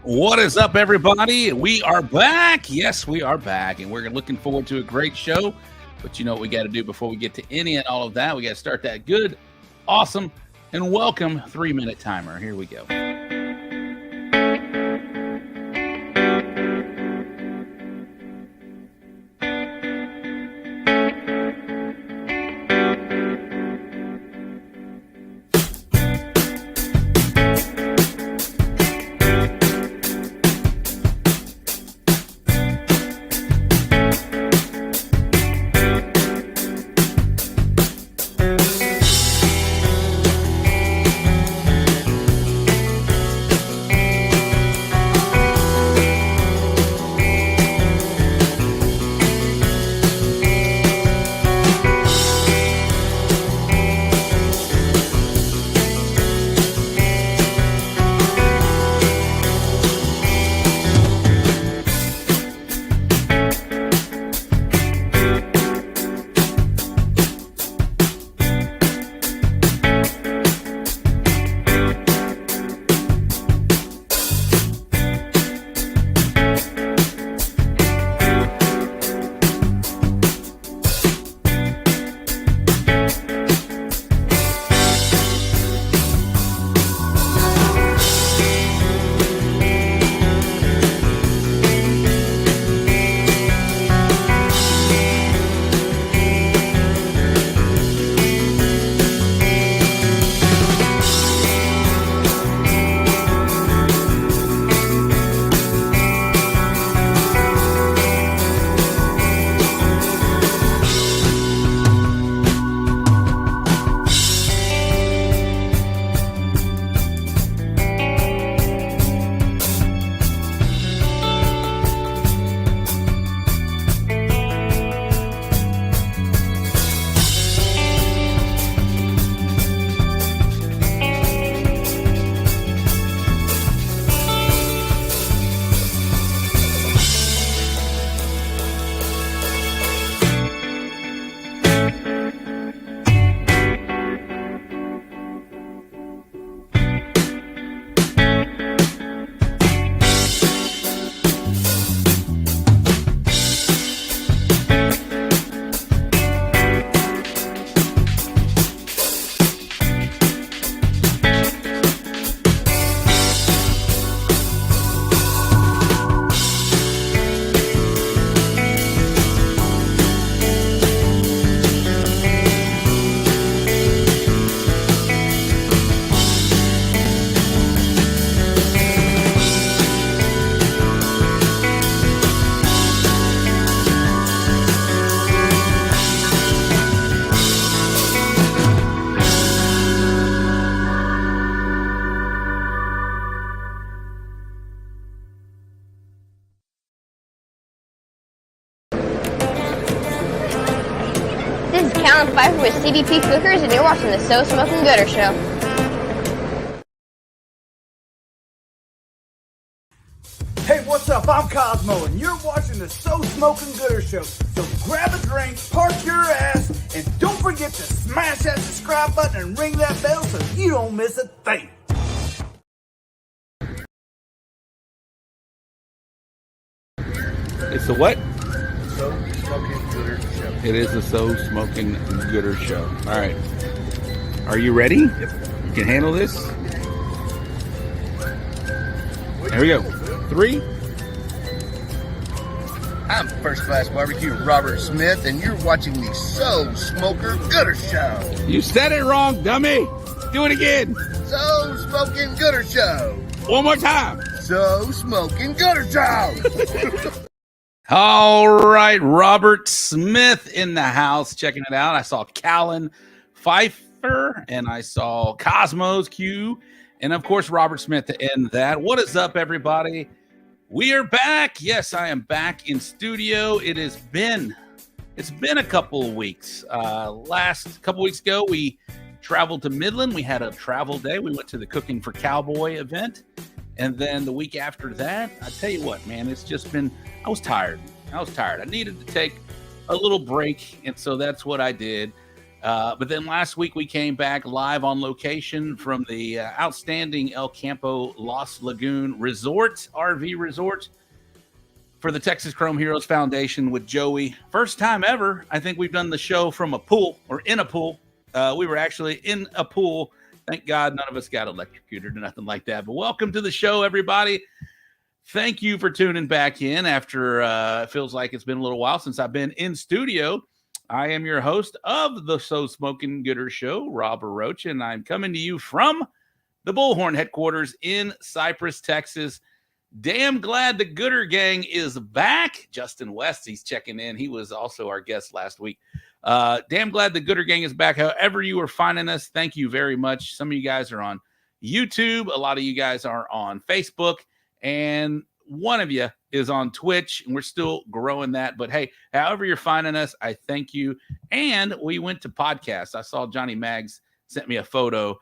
What is up, everybody? We are back. Yes, we are back, and we're looking forward to a great show. But you know what we got to do before we get to any and all of that? We got to start that good, awesome, and welcome 3-minute timer. Here we go. With CBP Cookers, and you're watching the So Smokin Gooder Show. Hey, what's up? I'm Cosmo, and you're watching the So Smokin Gooder Show. So grab a drink, park your ass, and don't forget to smash that subscribe button and ring that bell so you don't miss a thing. It's the what? So Smokin Gooder Show. It is the So Smokin Gooder Show. All right. Are you ready? Yep. You can handle this? There we go. 3. I'm First Class Barbecue Robert Smith, and you're watching the So Smokin Gooder Show. You said it wrong, dummy. Do it again. So Smokin Gooder Show. One more time. So Smokin Gooder Show. All right, Robert Smith in the house, checking it out. I saw Callan Pfeiffer, and I saw Cosmos Q, and of course, Robert Smith to end that. What is up, everybody? We are back. Yes, I am back in studio. It's been a couple of weeks. Last couple weeks ago, we traveled to Midland. We had a travel day. We went to the Cooking for Cowboy event. And then the week after that, I tell you what, man, it's just been, I was tired. I needed to take a little break. And so that's what I did. But then last week we came back live on location from the outstanding El Campo Lost Lagoon Resort, RV Resort, for the Texas Chrome Heroes Foundation with Joey. First time ever, I think we've done the show from a pool or in a pool. We were actually in a pool. Thank God none of us got electrocuted or nothing like that. But welcome to the show, everybody. Thank you for tuning back in after it feels like it's been a little while since I've been in studio. I am your host of the So Smokin Gooder Show, Robert Roach, and I'm coming to you from the Bullhorn headquarters in Cypress, Texas. Damn glad the Gooder Gang is back. Justin West, he's checking in. He was also our guest last week. Damn glad the Gooder Gang is back. However you are finding us, thank you very much. Some of you guys are on YouTube. A lot of you guys are on Facebook. And one of you is on Twitch, and we're still growing that. But hey, however you're finding us, I thank you. And we went to podcasts. I saw Johnny Maggs sent me a photo.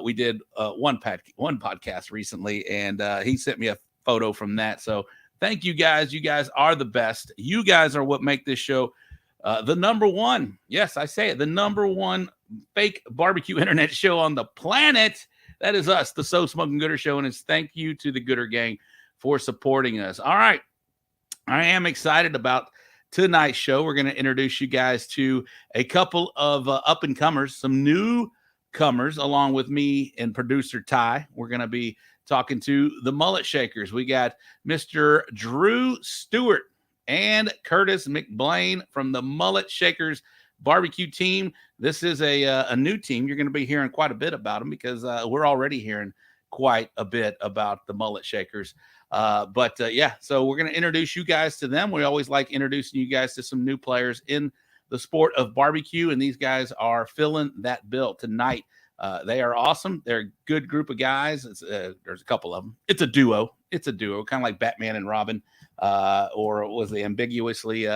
We did one podcast recently, and he sent me a photo from that. So thank you guys. You guys are the best. You guys are what make this show the number one. Yes, I say it. The number one fake barbecue internet show on the planet. That is us, the So Smokin Gooder Show, and it's thank you to the Gooder Gang for supporting us. All right. I am excited about tonight's show. We're going to introduce you guys to a couple of up-and-comers, some newcomers, along with me and producer Ty. We're going to be talking to the Mullet Shakers. We got Mr. Drew Stuart and Curtis McBlain from the Mullet Shakers barbecue team. This is a new team. You're going to be hearing quite a bit about them because we're already hearing quite a bit about the Mullet Shakers. Yeah, so we're going to introduce you guys to them. We always like introducing you guys to some new players in the sport of barbecue, and these guys are filling that bill tonight. They are awesome. They're a good group of guys. There's a couple of them. It's a duo. Kind of like Batman and Robin, or was the ambiguously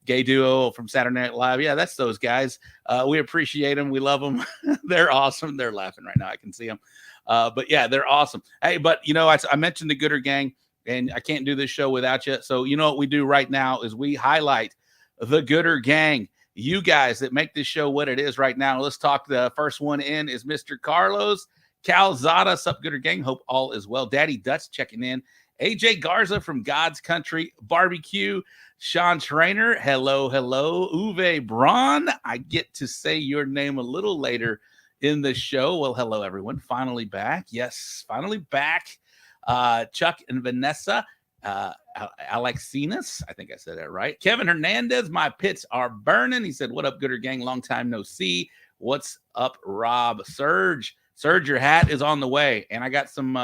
gay duo from Saturday Night Live. Yeah, that's those guys. We appreciate them. We love them. They're awesome. They're laughing right now. I can see them. But yeah, they're awesome. Hey, but I mentioned the Gooder Gang, and I can't do this show without you. So you know what we do right now is we highlight the Gooder Gang. You guys that make this show what it is right now. Let's talk. The first one in is Mr. Carlos Calzada. Sup, Gooder Gang? Hope all is well. Daddy Dutch checking in. AJ Garza from God's Country Barbecue. Sean Trainer. Hello. Uwe Braun. I get to say your name a little later in the show. Well, hello, everyone. Finally back. Yes, finally back. Chuck and Vanessa. Alexinas, I think I said that right. Kevin Hernandez, my pits are burning. He said, what up, Gooder Gang? Long time no see. What's up, Rob? Serge, your hat is on the way. And I got some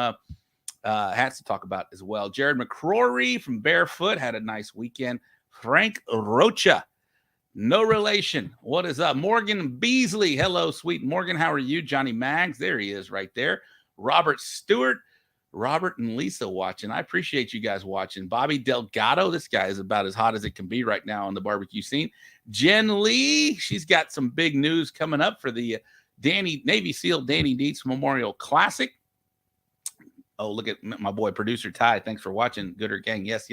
hats to talk about as well. Jared McCrory from Barefoot had a nice weekend. Frank Rocha, no relation. What is up? Morgan Beasley. Hello, sweet Morgan. How are you? Johnny Maggs. There he is right there. Robert Stewart. Robert and Lisa watching. I appreciate you guys watching. Bobby Delgado. This guy is about as hot as it can be right now on the barbecue scene. Jen Lee. She's got some big news coming up for the Navy SEAL Danny Dietz Memorial Classic. Oh, look at my boy, producer Ty. Thanks for watching, Gooder Gang. Yes.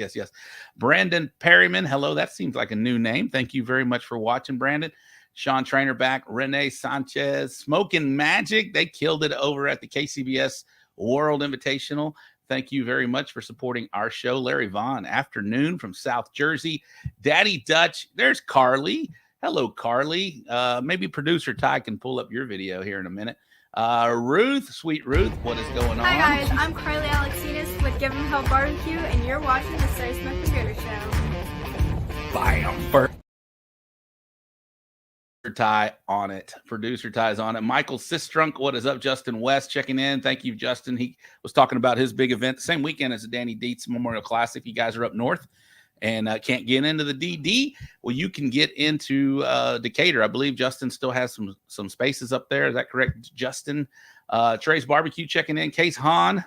Brandon Perryman. Hello. That seems like a new name. Thank you very much for watching, Brandon. Sean Trainer back. Renee Sanchez. Smoking Magic. They killed it over at the KCBS World Invitational. Thank you very much for supporting our show. Larry Vaughn, afternoon from South Jersey. Daddy Dutch. There's Carly. Hello, Carly. Maybe producer Ty can pull up your video here in a minute. Ruth, sweet Ruth, what is going on? Hi guys, I'm Carly Alexinas with Give 'em Hell Barbecue, and you're watching the So Smokin Gooder Show. Bam. Ty on it. Producer Ty's on it. Michael Sistrunk, what is up? Justin West checking in. Thank you, Justin. He was talking about his big event the same weekend as the Danny Dietz Memorial Classic. You guys are up north and can't get into the DD. Well, you can get into Decatur. I believe Justin still has some spaces up there. Is that correct, Justin? Trey's Barbecue checking in. Case Han.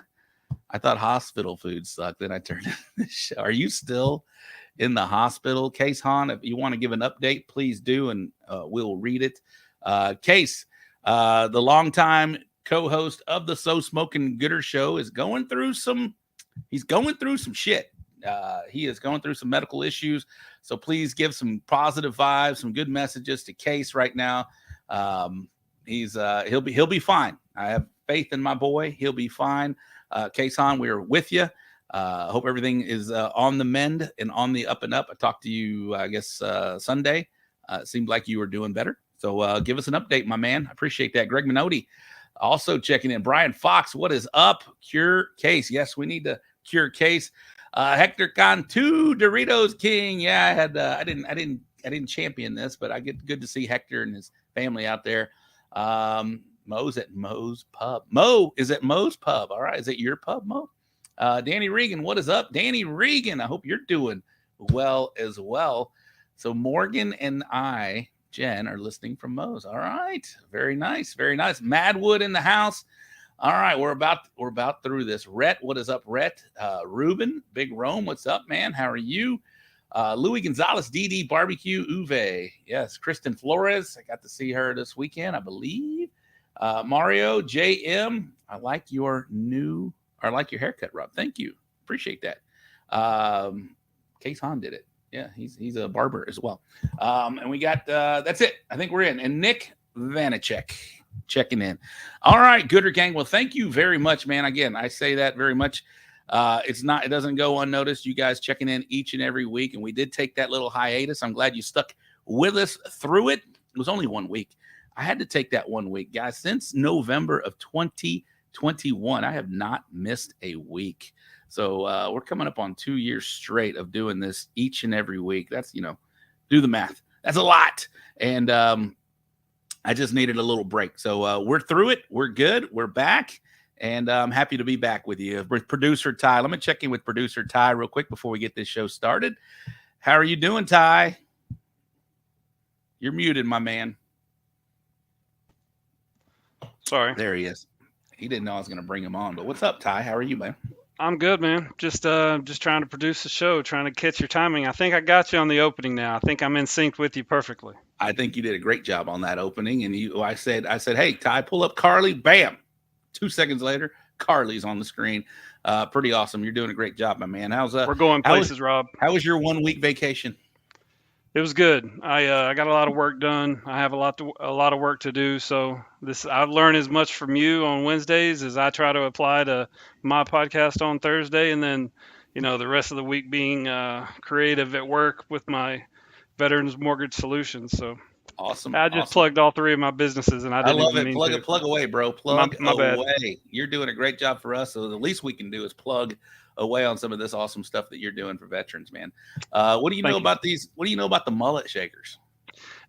I thought hospital food sucked. Then I turned the show. Are you still in the hospital, Case Han? If you want to give an update, please do, and we'll read it. Case, the longtime co-host of the So Smokin Gooder Show, is going through some. He's going through some shit. He is going through some medical issues. So please give some positive vibes, some good messages to Case right now. He'll be fine. I have faith in my boy. He'll be fine. Kason, we are with you. Hope everything is on the mend and on the up and up. I talked to you, I guess, Sunday. It seemed like you were doing better. So give us an update, my man. I appreciate that. Greg Minotti also checking in. Brian Fox, what is up? Cure Case. Yes, we need to cure Case. Hector Cantu, Doritos King. Yeah, I had I didn't champion this, but I get good to see Hector and his family out there. Mo's at Mo's Pub. Mo is at Mo's Pub. All right. Is it your pub, Mo? Danny Regan, what is up? Danny Regan, I hope you're doing well as well. So Morgan and I, Jen, are listening from Mo's. All right. Very nice. Very nice. Madwood in the house. All right. We're about through this. Rhett, what is up, Rhett? Ruben, Big Rome, what's up, man? How are you? Louis Gonzalez, DD Barbecue Uve. Yes. Kristen Flores. I got to see her this weekend, I believe. Mario, JM. I like your haircut, Rob. Thank you. Appreciate that. Case Hahn did it. Yeah, he's a barber as well. And we got that's it. I think we're in. And Nick Vanacek checking in. All right, Gooder Gang. Well, thank you very much, man. Again, I say that very much. It doesn't go unnoticed. You guys checking in each and every week. And we did take that little hiatus. I'm glad you stuck with us through it. It was only 1 week. I had to take that 1 week, guys. Since November of 2021, I have not missed a week. So we're coming up on 2 years straight of doing this each and every week. That's, do the math. That's a lot. And I just needed a little break. So we're through it. We're good. We're back. And I'm happy to be back with you. With producer Ty. Let me check in with producer Ty real quick before we get this show started. How are you doing, Ty? You're muted, my man. Sorry. There he is. He didn't know I was going to bring him on. But what's up, Ty? How are you, man? I'm good, man. Just trying to produce the show, trying to catch your timing. I think I got you on the opening now. I think I'm in sync with you perfectly. I think you did a great job on that opening. And I said, hey, Ty, pull up Carly. Bam. 2 seconds later, Carly's on the screen. Pretty awesome. You're doing a great job, my man. We're going places, Rob. How was your 1 week vacation? It was good. I got a lot of work done. I have a lot of work to do. So I've learned as much from you on Wednesdays as I try to apply to my podcast on Thursday, and then the rest of the week being creative at work with my Veterans Mortgage Solutions. So awesome. I just plugged all three of my businesses, and I love it. Plug away, bro. Plug my bad. away. You're doing a great job for us. So the least we can do is plug away on some of this awesome stuff that you're doing for veterans, man. What do you know about these? What do you know about the Mullet Shakers?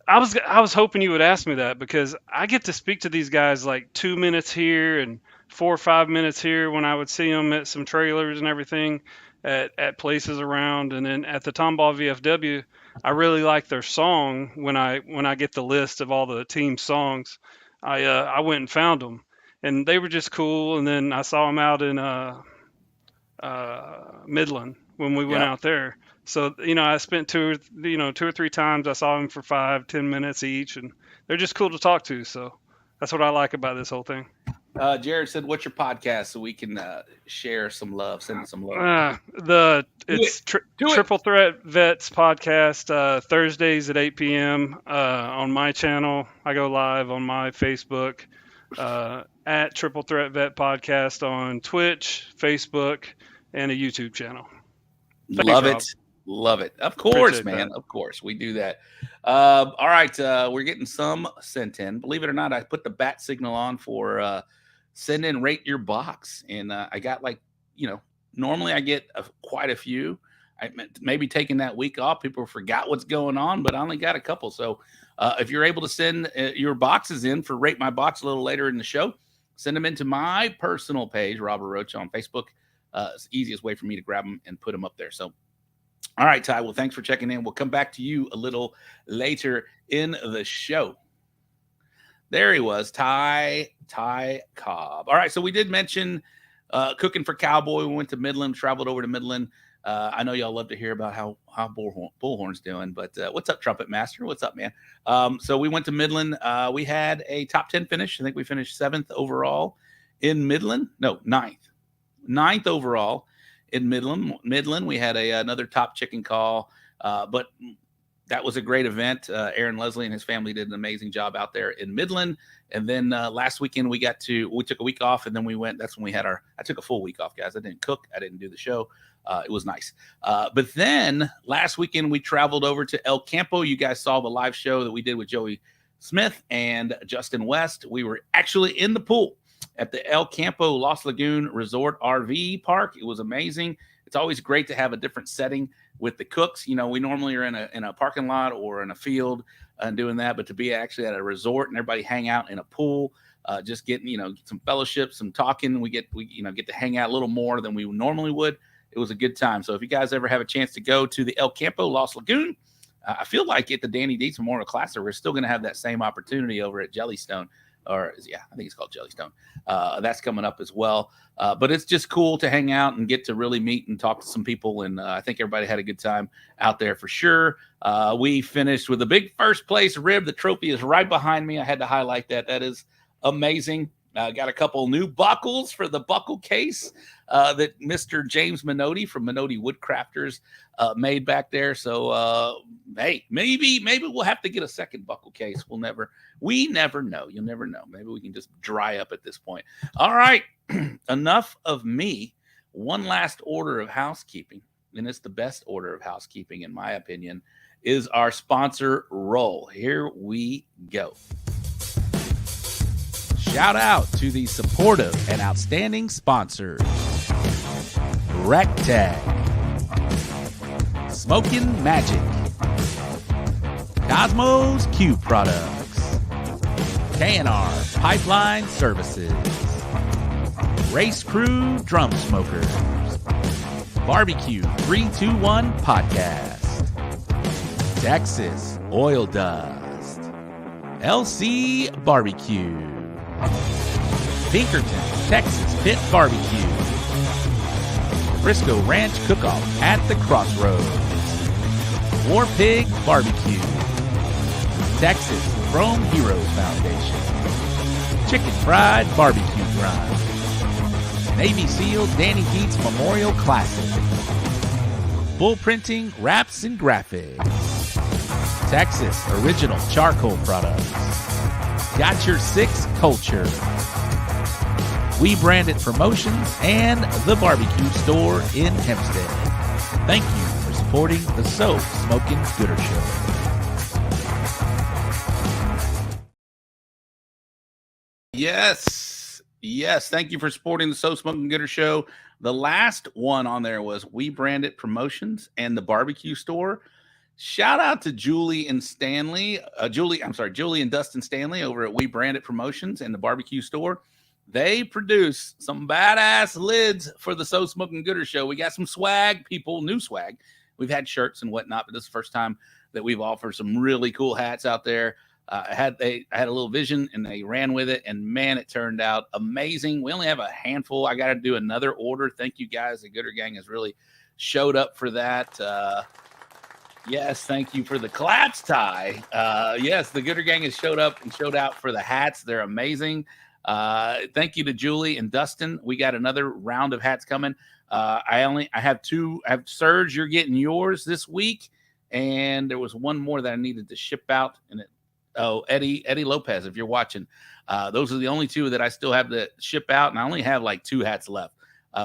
I was hoping you would ask me that, because I get to speak to these guys like 2 minutes here and 4 or 5 minutes here when I would see them at some trailers and everything at places around. And then at the Tomball VFW, I really like their song. When I get the list of all the team songs, I went and found them, and they were just cool. And then I saw them out in Midland when we went out there. So, I spent two or three times. I saw them for 5-10 minutes each, and they're just cool to talk to. So that's what I like about this whole thing. Jared said, what's your podcast so we can share some love, send some love? It's Triple Threat Vets podcast, Thursdays at 8 p.m. On my channel. I go live on my Facebook, at Triple Threat Vet Podcast on Twitch, Facebook, and a YouTube channel. Thanks, Love Rob. it. Love it. Of course, Appreciate man. that. Of course. We do that. All right. We're getting some sent in. Believe it or not, I put the bat signal on for send in, rate your box. And I got normally I get quite a few. I maybe taking that week off. People forgot what's going on, but I only got a couple. So if you're able to send your boxes in for Rate My Box a little later in the show, send them into my personal page, Robert Roach, on Facebook. It's the easiest way for me to grab them and put them up there. So, all right, Ty. Well, thanks for checking in. We'll come back to you a little later in the show. There he was, Ty Cobb. All right, so we did mention cooking for Cowboy. We went to Midland, traveled over to Midland. I know y'all love to hear about how Bullhorn's doing, but what's up, Trumpet Master? What's up, man? So we went to Midland. We had a top 10 finish. I think we finished 7th overall in Midland. No, 9th overall in Midland. We had another top chicken call, but that was a great event. Aaron Leslie and his family did an amazing job out there in Midland. And then last weekend we took a week off, and then we went. That's when we had I took a full week off, guys. I didn't cook. I didn't do the show. It was nice. But then last weekend we traveled over to El Campo. You guys saw the live show that we did with Joey Smith and Justin West. We were actually in the pool at the El Campo Lost Lagoon Resort RV Park. It was amazing. It's always great to have a different setting with the cooks. You know, we normally are in a parking lot or in a field and doing that, but to be actually at a resort and everybody hang out in a pool, just getting, get some fellowship, some talking. We get to hang out a little more than we normally would. It was a good time. So if you guys ever have a chance to go to the El Campo Lost Lagoon, I feel like at the Danny Dietz Memorial Classic, we're still going to have that same opportunity over at Jellystone. I think it's called Jellystone. That's coming up as well. But it's just cool to hang out and get to really meet and talk to some people. And I think everybody had a good time out there for sure. We finished with a big first place rib. The trophy is right behind me. I had to highlight that. That is amazing. Got a couple new buckles for the buckle case that Mr. James Minotti from Minotti Woodcrafters made back there. So, hey, maybe we'll have to get a second buckle case. We never know. You'll never know. Maybe we can just dry up at this point. All right. Enough of me. One last order of housekeeping, and it's the best order of housekeeping, in my opinion, is our sponsor roll. Here we go. Shout out to the supportive and outstanding sponsors. Rectag, Smokin Magic, Cosmos Q Products, K&R Pipeline Services, Race Crew Drum Smokers, Barbecue 321 Podcast, Texas Oil Dust, LC Barbecue, Pinkerton Texas Pit Barbecue, Frisco Ranch Cook-Off at the Crossroads, War Pig Barbecue, Texas Chrome Heroes Foundation, Chicken Fried Barbecue Grind, Navy SEAL Danny Dietz Memorial Classic, Bull Printing Wraps and Graphics, Texas Original Charcoal Products, Got Your Six Culture, We Branded Promotions, and the Barbecue Store in Hempstead. Thank you for supporting the So Smokin Gooder Show. Yes. Thank you for supporting the So Smokin Gooder Show. The last one on there was We Branded Promotions and the Barbecue Store. Shout out to Julie and Dustin Stanley over at We Branded Promotions and the Barbecue Store. They produce some badass lids for the So Smokin Gooder Show. We got some swag, people, new swag. We've had shirts and whatnot, but this is the first time that we've offered some really cool hats out there. I had a little vision and they ran with it, and man, it turned out amazing. We only have a handful. I got to do another order. Thank you guys. The Gooder Gang has really showed up for that. Yes, thank you for the claps, Ty. Yes, the Gooder Gang has showed up and showed out for the hats. They're amazing. Thank you to Julie and Dustin. We got another round of hats coming. I have two. I have Serge, you're getting yours this week, and there was one more that I needed to ship out. And Eddie Lopez, if you're watching, those are the only two that I still have to ship out, and I only have like 2 hats left.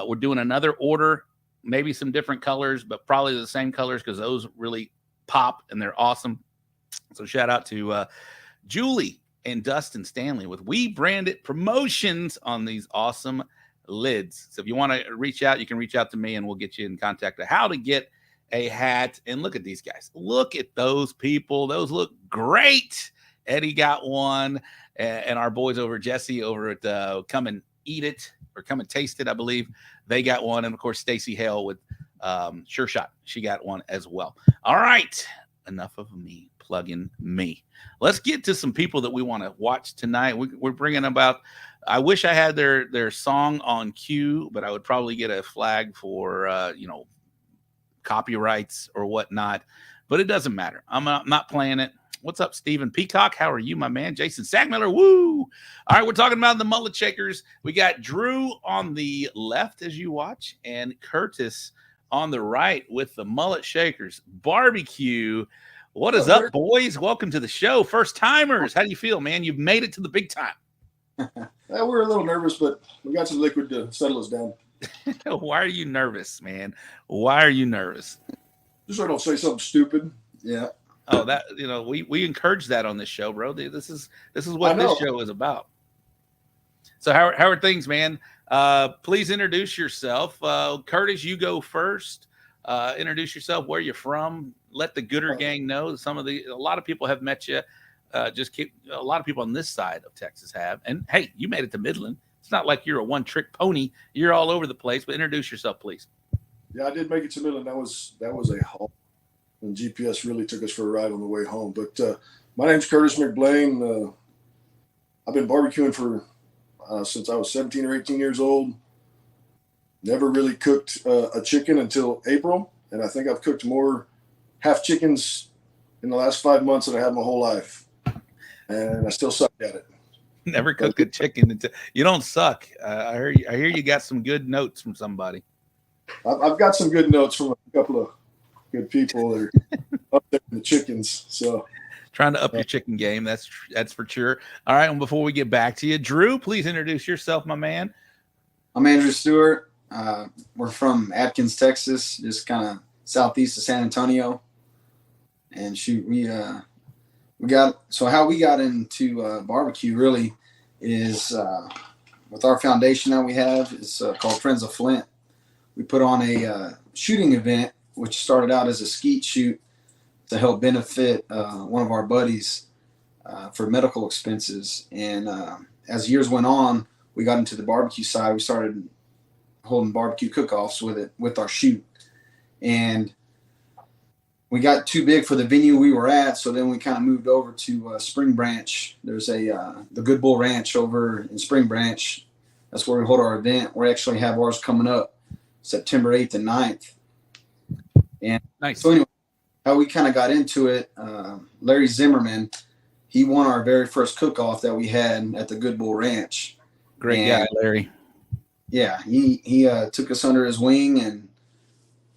We're doing another order. Maybe some different colors, but probably the same colors because those really pop and they're awesome. So shout out to Julie and Dustin Stanley with We Branded Promotions on these awesome lids. So if you want to reach out, you can reach out to me and we'll get you in contact of how to get a hat. And look at these guys. Look at those people. Those look great. Eddie got one, and our boys over Jesse over at Come and Eat It or Come and Taste It, I believe. They got one. And, of course, Stacy Hale with Sure Shot. She got one as well. All right. Enough of me plugging me. Let's get to some people that we want to watch tonight. We're bringing about – I wish I had their song on cue, but I would probably get a flag for, copyrights or whatnot. But it doesn't matter. I'm not playing it. What's up, Stephen Peacock? How are you, my man? Jason Sagmiller, woo! All right, we're talking about the Mullet Shakers. We got Drew on the left as you watch, and Curtis on the right with the Mullet Shakers. Barbecue. What is up, boys? Welcome to the show. First timers. How do you feel, man? You've made it to the big time. We're a little nervous, but we got some liquid to settle us down. Why are you nervous, man? Why are you nervous? Just so I don't say something stupid. Yeah. Oh, that we encourage that on this show, bro. This is what this show is about. So how are things, man? Please introduce yourself. Curtis, you go first. Introduce yourself, where you're from. Let the Gooder gang know. A lot of people have met you. A lot of people on this side of Texas have. And hey, you made it to Midland. It's not like you're a one-trick pony. You're all over the place. But introduce yourself, please. Yeah, I did make it to Midland. That was a haul, and GPS really took us for a ride on the way home. But my name's Curtis McBlain. I've been barbecuing for since I was 17 or 18 years old. Never really cooked a chicken until April, and I think I've cooked more half chickens in the last 5 months than I have my whole life, and I still suck at it. Never cooked a chicken until you don't suck. I hear you got some good notes from somebody. I've got some good notes from a couple of good people that are up there in the chickens. So trying to up your chicken game. That's for sure. All right. And before we get back to you, Drew, please introduce yourself, my man. I'm Andrew Stuart. We're from Atkins, Texas, just kind of southeast of San Antonio. And how we got into barbecue really is with our foundation that we have. It's called Friends of Flint. We put on a shooting event, which started out as a skeet shoot to help benefit one of our buddies for medical expenses. And as years went on, we got into the barbecue side. We started holding barbecue cook-offs with our shoot. And we got too big for the venue we were at, so then we kind of moved over to Spring Branch. There's the Good Bull Ranch over in Spring Branch. That's where we hold our event. We actually have ours coming up September 8th and 9th. And nice. So anyway, how we kind of got into it, Larry Zimmerman, he won our very first cook-off that we had at the Good Bull Ranch. Great guy, Larry. Yeah, he took us under his wing and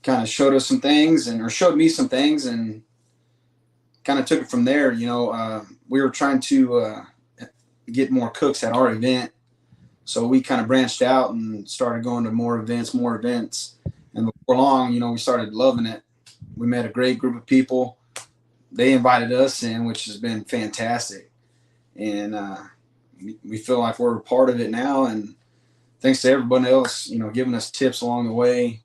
kind of showed us some things or showed me some things and kind of took it from there. We were trying to get more cooks at our event. So we kind of branched out and started going to more events. And before long, we started loving it. We met a great group of people. They invited us in, which has been fantastic. And we feel like we're a part of it now. And thanks to everyone else, giving us tips along the way.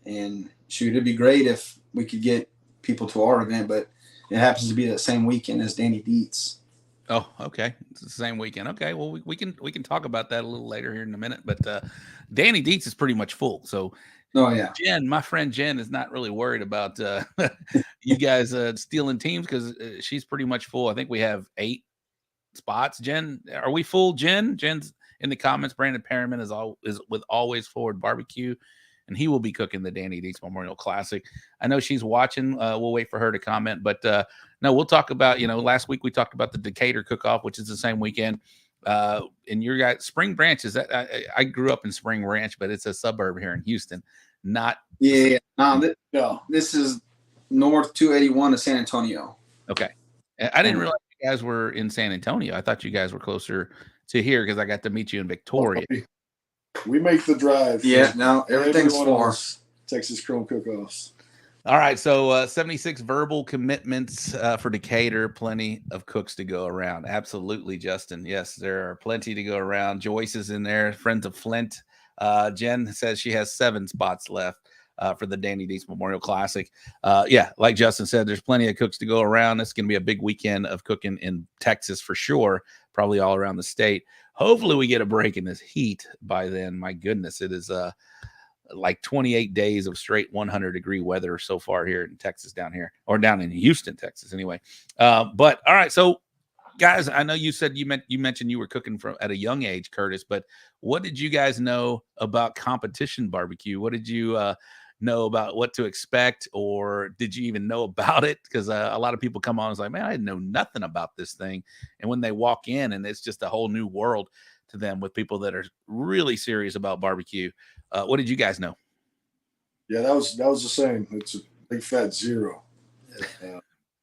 And shoot, it'd be great if we could get people to our event, but it happens to be that same weekend as Danny Dietz. Oh, okay. It's the same weekend. Okay. Well, we can talk about that a little later here in a minute, but Danny Dietz is pretty much full. So Jen, my friend Jen, is not really worried about you guys stealing teams because she's pretty much full. I think we have 8 spots. Jen, are we full? Jen's in the comments. Brandon Perriman is with Always Forward Barbecue, and he will be cooking the Danny Dietz Memorial Classic. I know she's watching. We'll wait for her to comment. But no, we'll talk about, last week we talked about the Decatur cook-off, which is the same weekend. And your guys, Spring Branch, is that I grew up in Spring Branch, but it's a suburb here in Houston. Not. Yeah. No, this is north 281 of San Antonio. Okay. I didn't realize you guys were in San Antonio. I thought you guys were closer to here because I got to meet you in Victoria. We make the drive. Yeah, no, everything's far. Texas Chrome cook-offs. All right, so 76 verbal commitments for Decatur. Plenty of cooks to go around. Absolutely, Justin. Yes, there are plenty to go around. Joyce is in there. Friends of Flint. Jen says she has 7 spots left for the Danny Dietz Memorial Classic. Yeah, like Justin said, there's plenty of cooks to go around. It's going to be a big weekend of cooking in Texas for sure, probably all around the state. Hopefully we get a break in this heat by then. My goodness, it is like 28 days of straight 100-degree weather so far here in Texas down here, or down in Houston, Texas anyway. But all right, so guys, I know you said you mentioned you were cooking at a young age, Curtis, but what did you guys know about competition barbecue? What did you know about what to expect, or did you even know about it? Because a lot of people come on and it's like, man, I didn't know nothing about this thing. And when they walk in, and it's just a whole new world to them with people that are really serious about barbecue. What did you guys know? Yeah, that was the same. It's a big fat 0.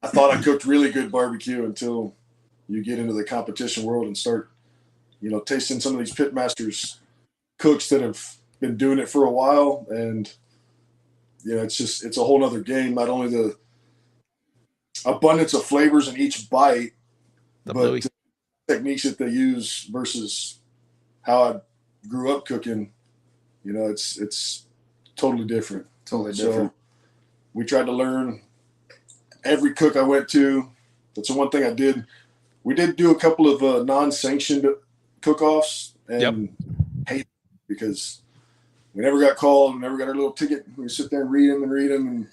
I thought I cooked really good barbecue until you get into the competition world and start, tasting some of these pit masters cooks that have been doing it for a while. And, it's a whole nother game. Not only the abundance of flavors in each bite, but the techniques that they use versus how I grew up cooking, it's totally different. Totally different. So we tried to learn every cook I went to. That's the one thing I did. We did do a couple of non-sanctioned cook-offs and hate because we never got called, never got our little ticket. We sit there and read them and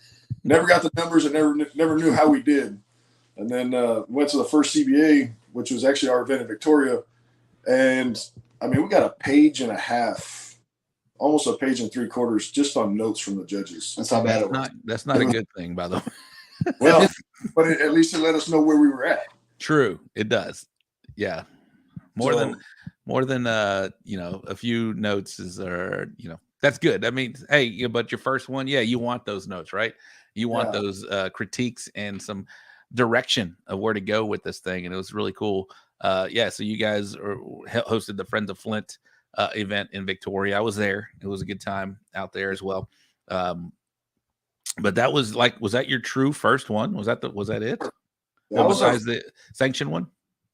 never got the numbers and never knew how we did. And then went to the first CBA, which was actually our event in Victoria. And, we got a page and a half, almost a page and 3/4 just on notes from the judges. That's how bad it was. That's not a good thing, by the way. Well, but at least it let us know where we were at. True. It does. Yeah. More than a few notes that's good. Hey, but your first one, you want those notes, right? You want those critiques and some direction of where to go with this thing. And it was really cool. So you guys hosted the Friends of Flint event in Victoria. I was there. It was a good time out there as well. But that was was that your true first one? Was that it? That was besides the sanctioned one?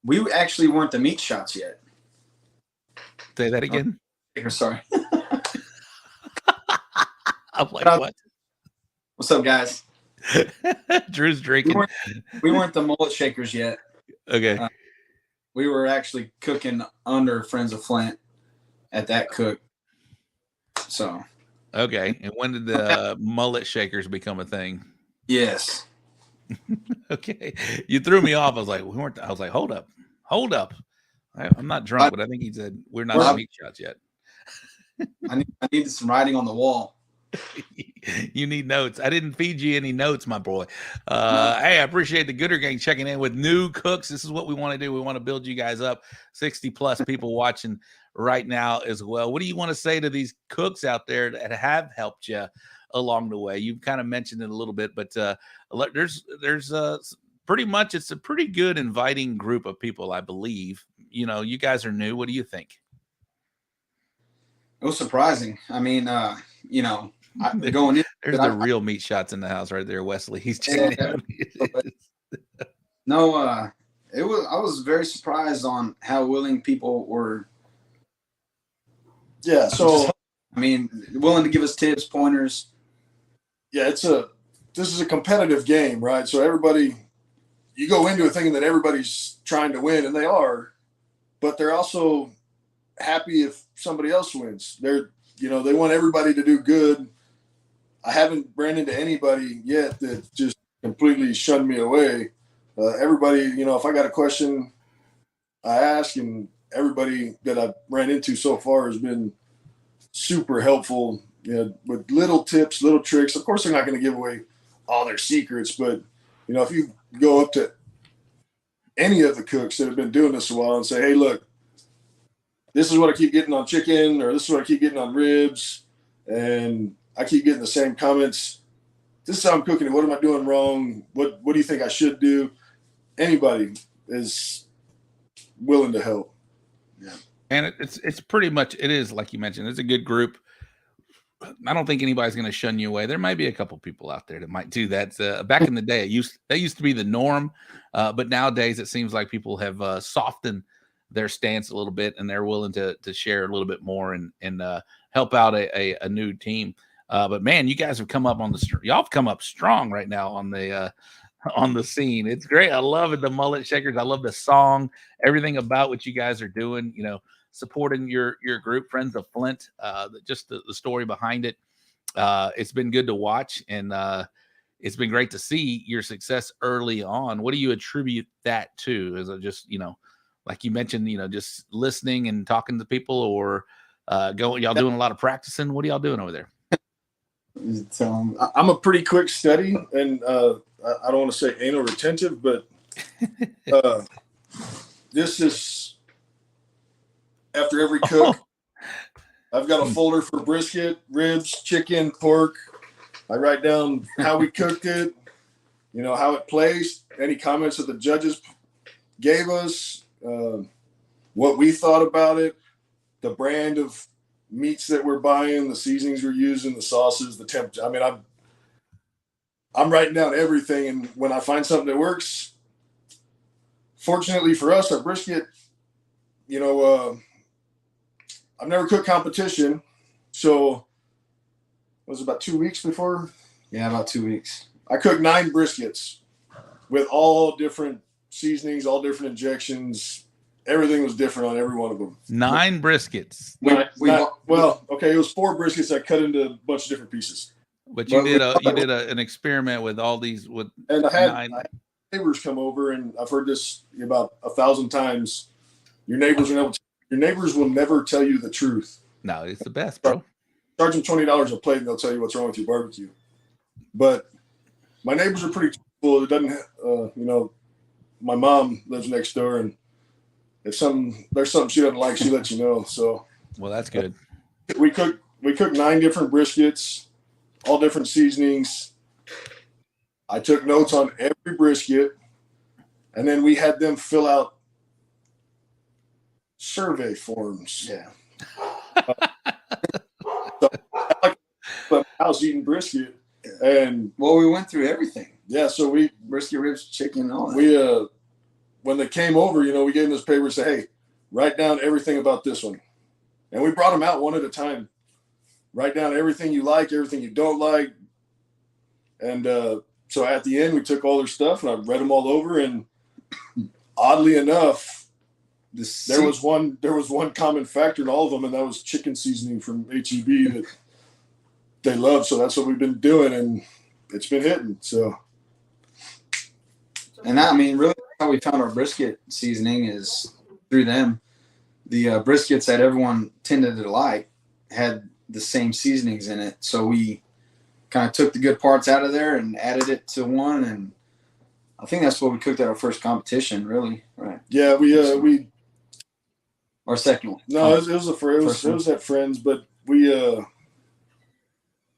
We actually weren't the meat shots yet. Say that again. Sorry. I'm like, what? What's up, guys? Drew's drinking. We weren't the Mullet Shakers yet. Okay. We were actually cooking under Friends of Flint at that cook. So. Okay. And when did the Mullet Shakers become a thing? Yes. Okay. You threw me off. I was like, hold up. I'm not drunk, but I think he said we're not the meat shots yet. I need some writing on the wall. You need notes. I didn't feed you any notes, my boy. Hey, I appreciate the Gooder Gang checking in with new cooks. This is what we want to do. We want to build you guys up. 60 plus people watching right now as well. What do you want to say to these cooks out there that have helped you along the way? You've kind of mentioned it a little bit, but there's pretty much, it's a pretty good inviting group of people, I believe. You guys are new. What do you think? It was surprising. Going in, there's the real meat shots in the house right there, Wesley. He's checking out. No, I was very surprised on how willing people were. Yeah, so willing to give us tips, pointers. Yeah, this is a competitive game, right? So you go into it thinking that everybody's trying to win, and they are, but they're also happy if somebody else wins. They want everybody to do good. I haven't ran into anybody yet that just completely shunned me away. Everybody, if I got a question, I ask, and everybody that I've ran into so far has been super helpful, with little tips, little tricks. Of course, they're not going to give away all their secrets, but, if you go up to any of the cooks that have been doing this a while and say, hey, look, this is what I keep getting on chicken, or this is what I keep getting on ribs, and I keep getting the same comments. This is how I'm cooking it. What am I doing wrong? What do you think I should do? Anybody is willing to help. Yeah. And it's pretty much, it is like you mentioned, it's a good group. I don't think anybody's going to shun you away. There might be a couple people out there that might do that. Back in the day, that used to be the norm. But nowadays it seems like people have softened their stance a little bit, and they're willing to share a little bit more and help out a new team. But man, you guys have come up y'all have come up strong right now on the scene. It's great. I love it. The Mullet Shakers. I love the song, everything about what you guys are doing, supporting your group, Friends of Flint, just the story behind it. It's been good to watch, and it's been great to see your success early on. What do you attribute that to? Is it just, like you mentioned, just listening and talking to people, or y'all doing a lot of practicing? What are y'all doing over there? I'm a pretty quick study, and I don't want to say anal retentive, but this is after every cook. I've got a folder for brisket, ribs, chicken, pork. I write down how we cooked it. how it plays, any comments that the judges gave us, what we thought about it, the brand of meats that we're buying, the seasonings we're using, the sauces, the temperature. I mean, I'm writing down everything, and when I find something that works, fortunately for us, our brisket, I've never cooked competition, so it was about 2 weeks before. Yeah, about 2 weeks. I cooked 9 briskets with all different seasonings, all different injections. Everything was different on every one of them. 9 briskets. It was 4 briskets I cut into a bunch of different pieces. But you did an experiment with all these and I had neighbors come over, and I've heard this about 1,000 times. Your neighbors will never tell you the truth. No, it's the best, bro. Charge them $20 a plate, and they'll tell you what's wrong with your barbecue. But my neighbors are pretty cool. It doesn't, my mom lives next door, and if there's something she doesn't like, she lets you know. So, well, that's good. We cooked 9 different briskets, all different seasonings. I took notes on every brisket, and then we had them fill out survey forms. Yeah. So I was eating brisket, and we went through everything. Yeah, so brisket, ribs, chicken, all that. We when they came over, we gave them this paper and said, "Hey, write down everything about this one," and we brought them out one at a time. Write down everything you like, everything you don't like, and so at the end we took all their stuff and I read them all over, and oddly enough, there was one common factor in all of them, and that was chicken seasoning from HEB that they love. So that's what we've been doing, and it's been hitting. So, and that, I mean, really, how we found our brisket seasoning is through them. The briskets that everyone tended to like had the same seasonings in it, so we kind of took the good parts out of there and added it to one, and I think that's what we cooked at our first competition, really, right? Yeah, we our second one. No, it was at Friends, but we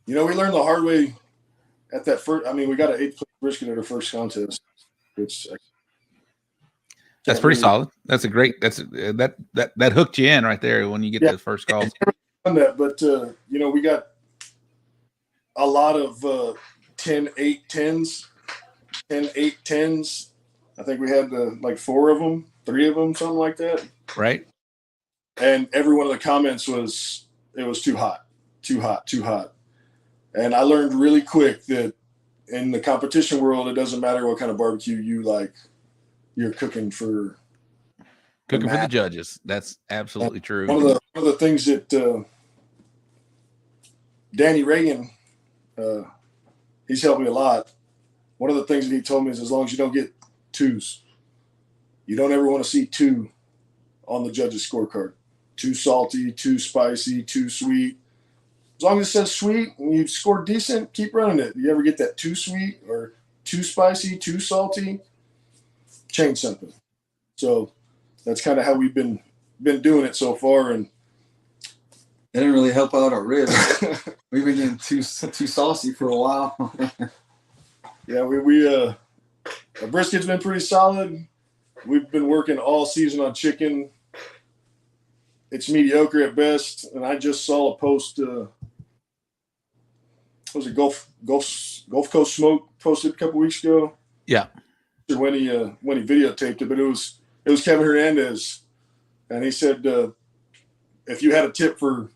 we learned the hard way at that first. I mean, we got an 8th place brisket at our first contest, which that's pretty solid. That's a great. That hooked you in right there when you get those first calls. Done that, but we got a lot of 10-8-10s, 10-8-10s. I think we had 4 of them, 3 of them, something like that. Right. And every one of the comments was, it was too hot, too hot, too hot. And I learned really quick that in the competition world, it doesn't matter what kind of barbecue you like, you're cooking for the judges. That's absolutely true. One of the things that Danny Reagan, he's helped me a lot. One of the things that he told me is, as long as you don't get 2s, you don't ever want to see 2 on the judge's scorecard. Too salty, too spicy, too sweet. As long as it says sweet and you score decent, keep running it. You ever get that too sweet or too spicy, too salty, change something. So that's kind of how we've been doing it so far, and it didn't really help out our ribs. We've been getting too saucy for a while. Yeah, our brisket's been pretty solid. We've been working all season on chicken. It's mediocre at best, and I just saw a post. Was it Gulf Coast Smoke posted a couple weeks ago? Yeah. When he videotaped it, but it was Kevin Hernandez, and he said, if you had a tip for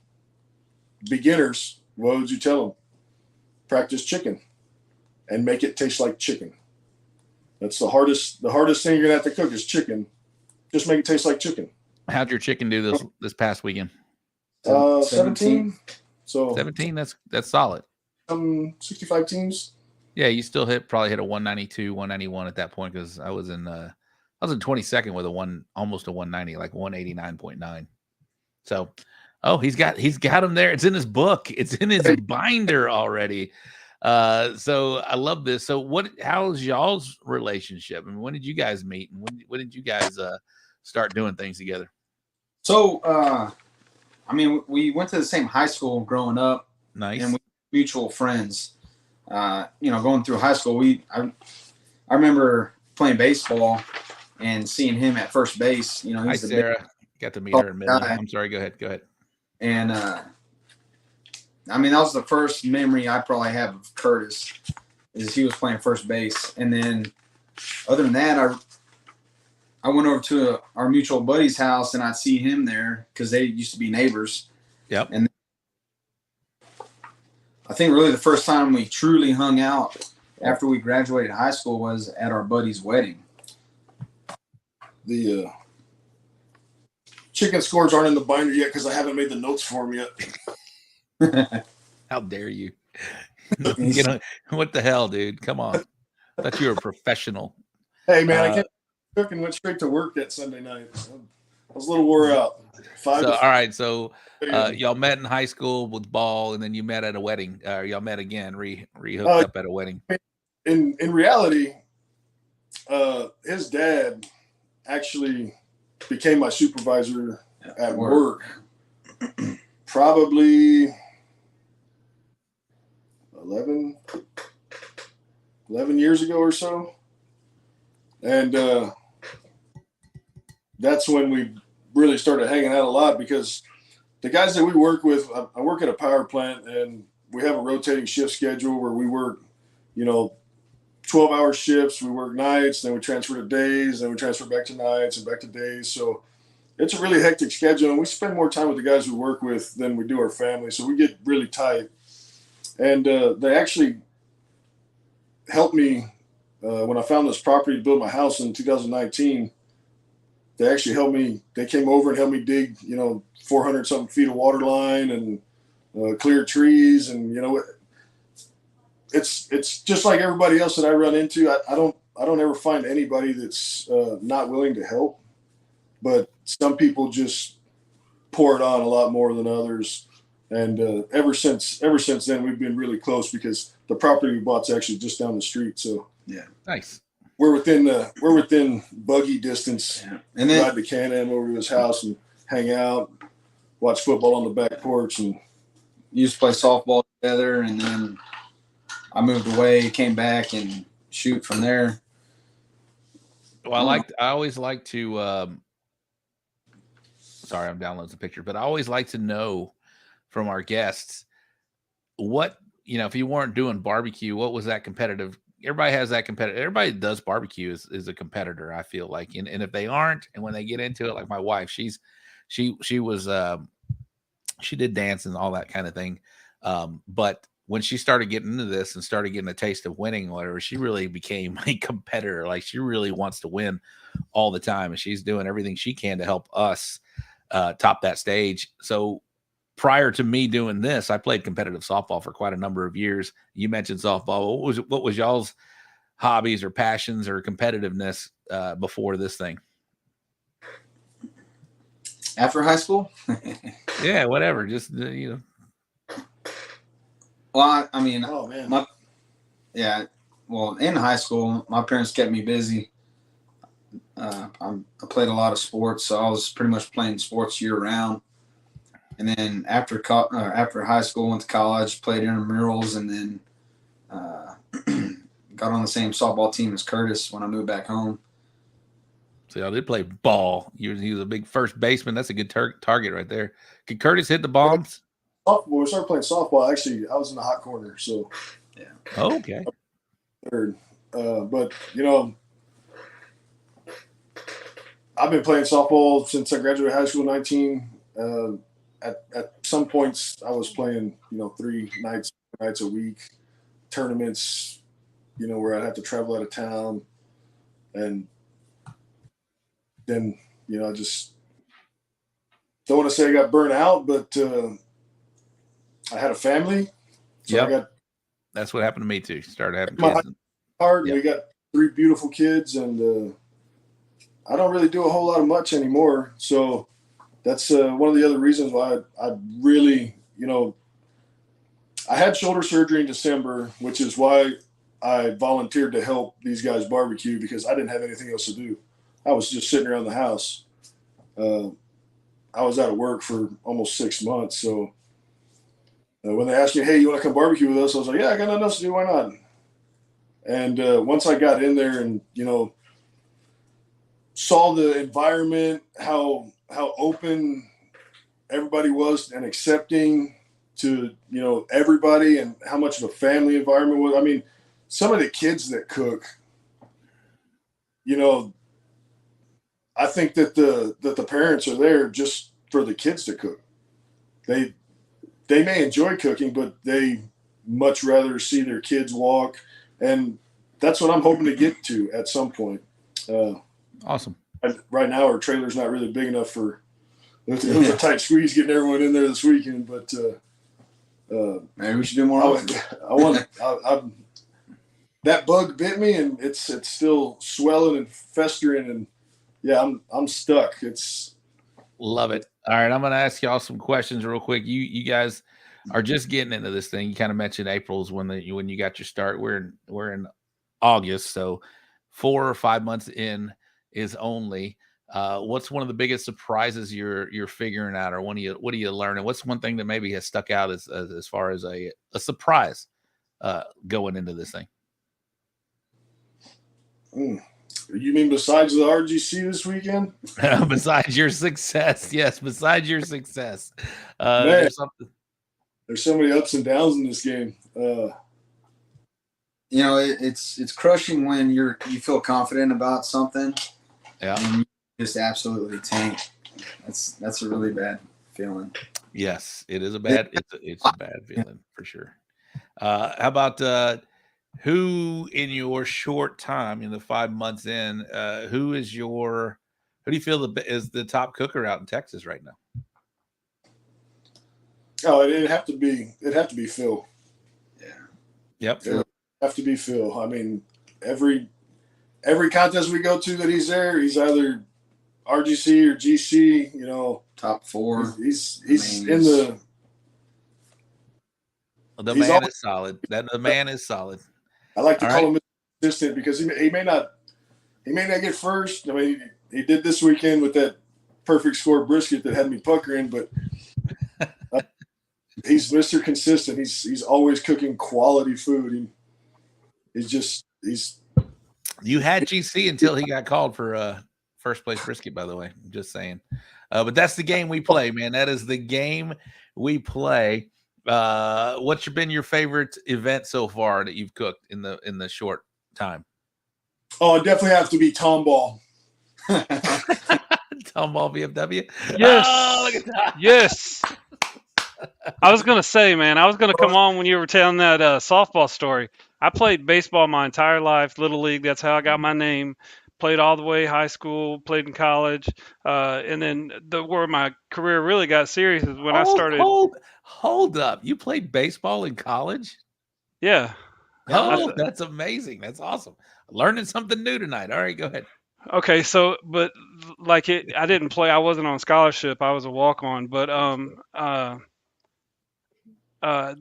beginners, what would you tell them? Practice chicken, and make it taste like chicken. That's the hardest thing you're gonna have to cook is chicken. Just make it taste like chicken. How'd your chicken do this past weekend? 17. So 17. That's solid. 65 teams. Yeah, you still probably hit a 192, 191 at that point, because I was in 22nd with almost a 190, like 189.9. So, he's got him there. It's in his book. It's in his binder already. So I love this. So how's y'all's relationship? I mean, when did you guys meet, and when did you guys start doing things together? So, I mean, we went to the same high school growing up. Nice. And we were mutual friends. Going through high school, I remember playing baseball and seeing him at first base. You know, Hi, he's the Sarah. Got to meet her in Midland. guy. I'm sorry. Go ahead. Go ahead. And I mean, that was the first memory I probably have of Curtis, is he was playing first base. And then other than that, I went over to our mutual buddy's house and I'd see him there because they used to be neighbors. Yep. And I think really the first time we truly hung out after we graduated high school was at our buddy's wedding. The chicken scores aren't in the binder yet because I haven't made the notes for them yet. How dare you? You know, what the hell, dude? Come on. I thought you were a professional. Hey, man, I can't cook and went straight to work that Sunday night. I was a little wore out. All right. So y'all met in high school with ball, and then you met at a wedding. Y'all met again, re-hooked up at a wedding. In reality, his dad actually became my supervisor at work probably 11 years ago or so. And that's when we really started hanging out a lot, because the guys that we work with, I work at a power plant, and we have a rotating shift schedule where we work, 12-hour shifts. We work nights, then we transfer to days, then we transfer back to nights and back to days. So it's a really hectic schedule, and we spend more time with the guys we work with than we do our family. So we get really tight. And they actually helped me when I found this property to build my house in 2019. They actually helped me. They came over and helped me dig, 400 something feet of water line and clear trees. And, it's just like everybody else that I run into. I don't ever find anybody that's not willing to help, but some people just pour it on a lot more than others. And ever since then, we've been really close, because the property we bought's actually just down the street. So yeah, nice. We're within buggy distance. Yeah. And then ride to Can-Am over to his house and hang out, watch football on the back porch, and used to play softball together. And then I moved away, came back, and shoot from there. Well, I always like to. Sorry, I'm downloading the picture, but I always like to know from our guests what, if you weren't doing barbecue, what was that competitive? Everybody has that competitive. Everybody that does barbecue is a competitor, I feel like. And if they aren't, and when they get into it, like my wife, she did dance and all that kind of thing. But when she started getting into this and started getting a taste of winning or whatever, she really became a competitor. Like, she really wants to win all the time, and she's doing everything she can to help us top that stage. So prior to me doing this, I played competitive softball for quite a number of years. You mentioned softball. What was y'all's hobbies or passions or competitiveness before this thing? After high school? Yeah, whatever. Just Well, I mean, oh man, in high school, my parents kept me busy. I played a lot of sports, so I was pretty much playing sports year round. And then after high school, went to college, played intramurals, and then got on the same softball team as Curtis when I moved back home. So I did play ball. He was a big first baseman. That's a good target right there. Could Curtis hit the bombs? Softball. We started playing softball. Actually, I was in the hot corner, so yeah. Oh, okay. Third, but I've been playing softball since I graduated high school in 19. At some points, I was playing, 3 nights a week, tournaments, where I'd have to travel out of town. And then, I just don't want to say I got burnt out, but I had a family. So that's what happened to me too. Started having kids. Hard. Yep. We got 3 beautiful kids, and I don't really do a whole lot of much anymore. So that's one of the other reasons why I really, I had shoulder surgery in December, which is why I volunteered to help these guys barbecue, because I didn't have anything else to do. I was just sitting around the house. I was out of work for almost 6 months. So when they asked me, hey, you want to come barbecue with us? I was like, yeah, I got nothing else to do. Why not? And once I got in there and, you know, saw the environment, how open everybody was and accepting to, you know, everybody, and how much of a family environment was. I mean, some of the kids that cook, you know, I think that the parents are there just for the kids to cook. They may enjoy cooking, but they much rather see their kids walk, and that's what I'm hoping to get to at some point. Awesome. Right now, our trailer's not really big enough for. It was a tight squeeze getting everyone in there this weekend, but maybe we should do more. That bug bit me, and it's still swelling and festering, and yeah, I'm stuck. Love it. All right, I'm going to ask y'all some questions real quick. You guys are just getting into this thing. You kind of mentioned April's when you got your start. We're in August, so 4 or 5 months in is only. What's one of the biggest surprises you're figuring out, or what are you learning? What's one thing that maybe has stuck out as far as a surprise going into this thing? You mean besides the RGC this weekend? Besides your success, yes. Besides your success, Man, there's so many ups and downs in this game. You know, it's crushing when you feel confident about something, yeah, and you just absolutely tank. That's a really bad feeling. Yes, it is a bad. It's a bad feeling for sure. How about who in your short time, in the 5 months in, who do you feel is the top cooker out in Texas right now? Oh, it'd have to be Phil. Yeah. Yep. It'd have to be Phil. I mean, every contest we go to that he's there, he's either RGC or GC, you know, top 4. He's in the. The man is solid. The man is solid. I like to call him consistent because he may not get first. I mean, he did this weekend with that perfect score brisket that had me puckering, but he's Mr. Consistent. He's always cooking quality food. You had GC until he got called for first place brisket, by the way. I'm just saying. But that's the game we play, man. That is the game we play. What's been your favorite event so far that you've cooked in the short time? Oh, it definitely has to be Tomball. Tomball VFW. Yes. Oh, look at that. Yes. I was gonna say, man, I was gonna come on when you were telling that softball story. I played baseball my entire life, little league. That's how I got my name. Played all the way high school, played in college, and then where my career really got serious is when I started. Hold up! You played baseball in college? Yeah. Oh, that's amazing! That's awesome. Learning something new tonight. All right, go ahead. Okay, so but like I didn't play. I wasn't on scholarship. I was a walk-on. But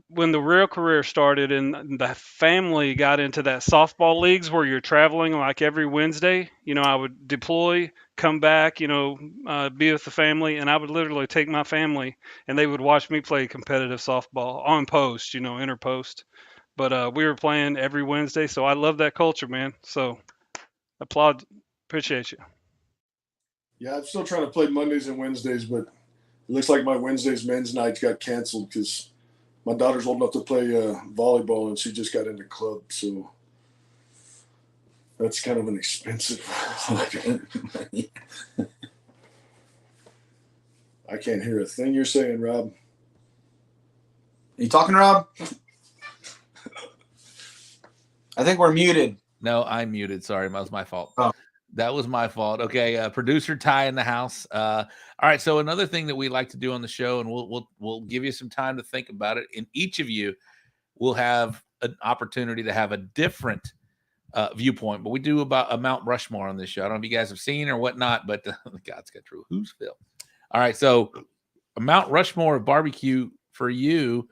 when the real career started and the family got into that softball leagues where you're traveling like every Wednesday, you know, I would deploy, come back, you know, be with the family, and I would literally take my family and they would watch me play competitive softball on post, you know, interpost. But we were playing every Wednesday, so I love that culture, man. So appreciate you. Yeah, I'm still trying to play Mondays and Wednesdays, but it looks like my Wednesdays men's night got canceled because my daughter's old enough to play volleyball, and she just got into club, so that's kind of an expensive. I can't hear a thing you're saying, Rob. Are you talking, Rob? I think we're muted. No, I'm muted. Sorry, that was my fault. Oh. That was my fault. Okay, producer Ty in the house. All right, so another thing that we like to do on the show, and we'll give you some time to think about it, and each of you will have an opportunity to have a different viewpoint. But we do about a Mount Rushmore on this show. I don't know if you guys have seen or whatnot, but God's got true. Who's Phil? All right, so a Mount Rushmore of barbecue for you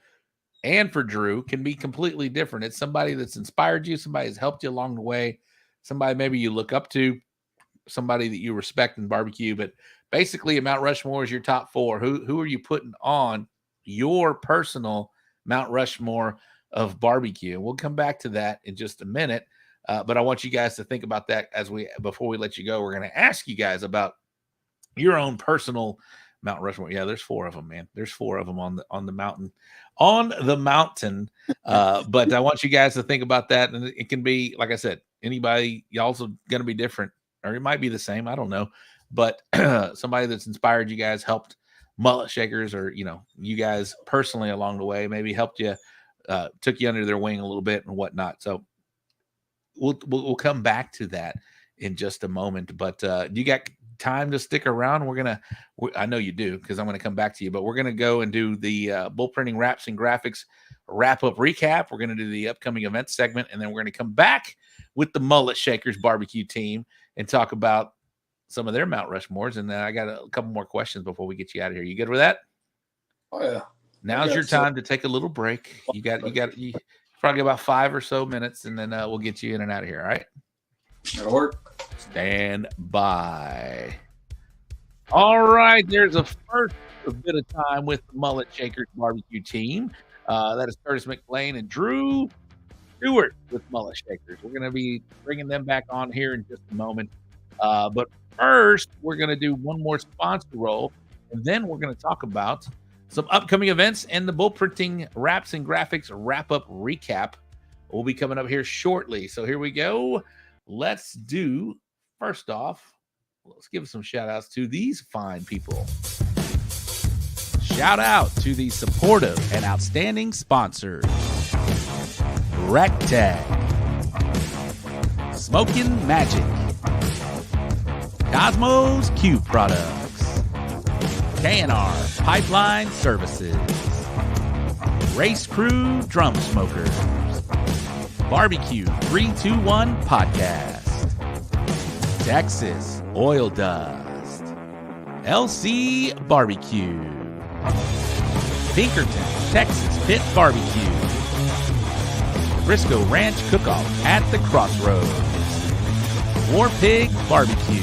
and for Drew can be completely different. It's somebody that's inspired you, somebody that's helped you along the way, somebody maybe you look up to, somebody that you respect in barbecue. But basically a Mount Rushmore is your top 4. Who are you putting on your personal Mount Rushmore of barbecue? We'll come back to that in just a minute. But I want you guys to think about that before we let you go. We're going to ask you guys about your own personal Mount Rushmore. Yeah, there's 4 of them, man. There's 4 of them on the mountain. But I want you guys to think about that. And it can be, like I said, anybody, y'all's going to be different, or it might be the same. I don't know. But somebody that's inspired you guys, helped Mullet Shakers, or, you guys personally along the way, maybe helped you, took you under their wing a little bit and whatnot. So we'll come back to that in just a moment. But you got time to stick around? I know you do, because I'm going to come back to you, but we're going to go and do the bull printing wraps and graphics wrap-up recap. We're going to do the upcoming event segment, and then we're going to come back with the Mullet Shakers barbecue team and talk about some of their Mount Rushmores. And then I got a couple more questions before we get you out of here. You good with that? Oh, yeah. Now's your time to take a little break. You probably about 5 or so minutes, and then we'll get you in and out of here. All right. That'll work. Stand by. All right. There's a bit of time with the Mullet Shakers barbecue team. That is Curtis McBlain and Drew Stuart with Mullet Shakers. We're going to be bringing them back on here in just a moment. But first, we're going to do one more sponsor roll, and then we're going to talk about some upcoming events and the bull printing wraps and graphics wrap-up recap will be coming up here shortly. So here we go. Let's do, first off, let's give some shout-outs to these fine people. Shout out to the supportive and outstanding sponsors. Rectag, Smokin Magic, Cosmos Q Products, K&R Pipeline Services, Race Crew Drum Smokers, Barbecue 321 Podcast, Texas Oil Dust, LC Barbecue, Pinkerton Texas Pit Barbecue, Briscoe Ranch Cook-Off at the Crossroads, War Pig Barbecue,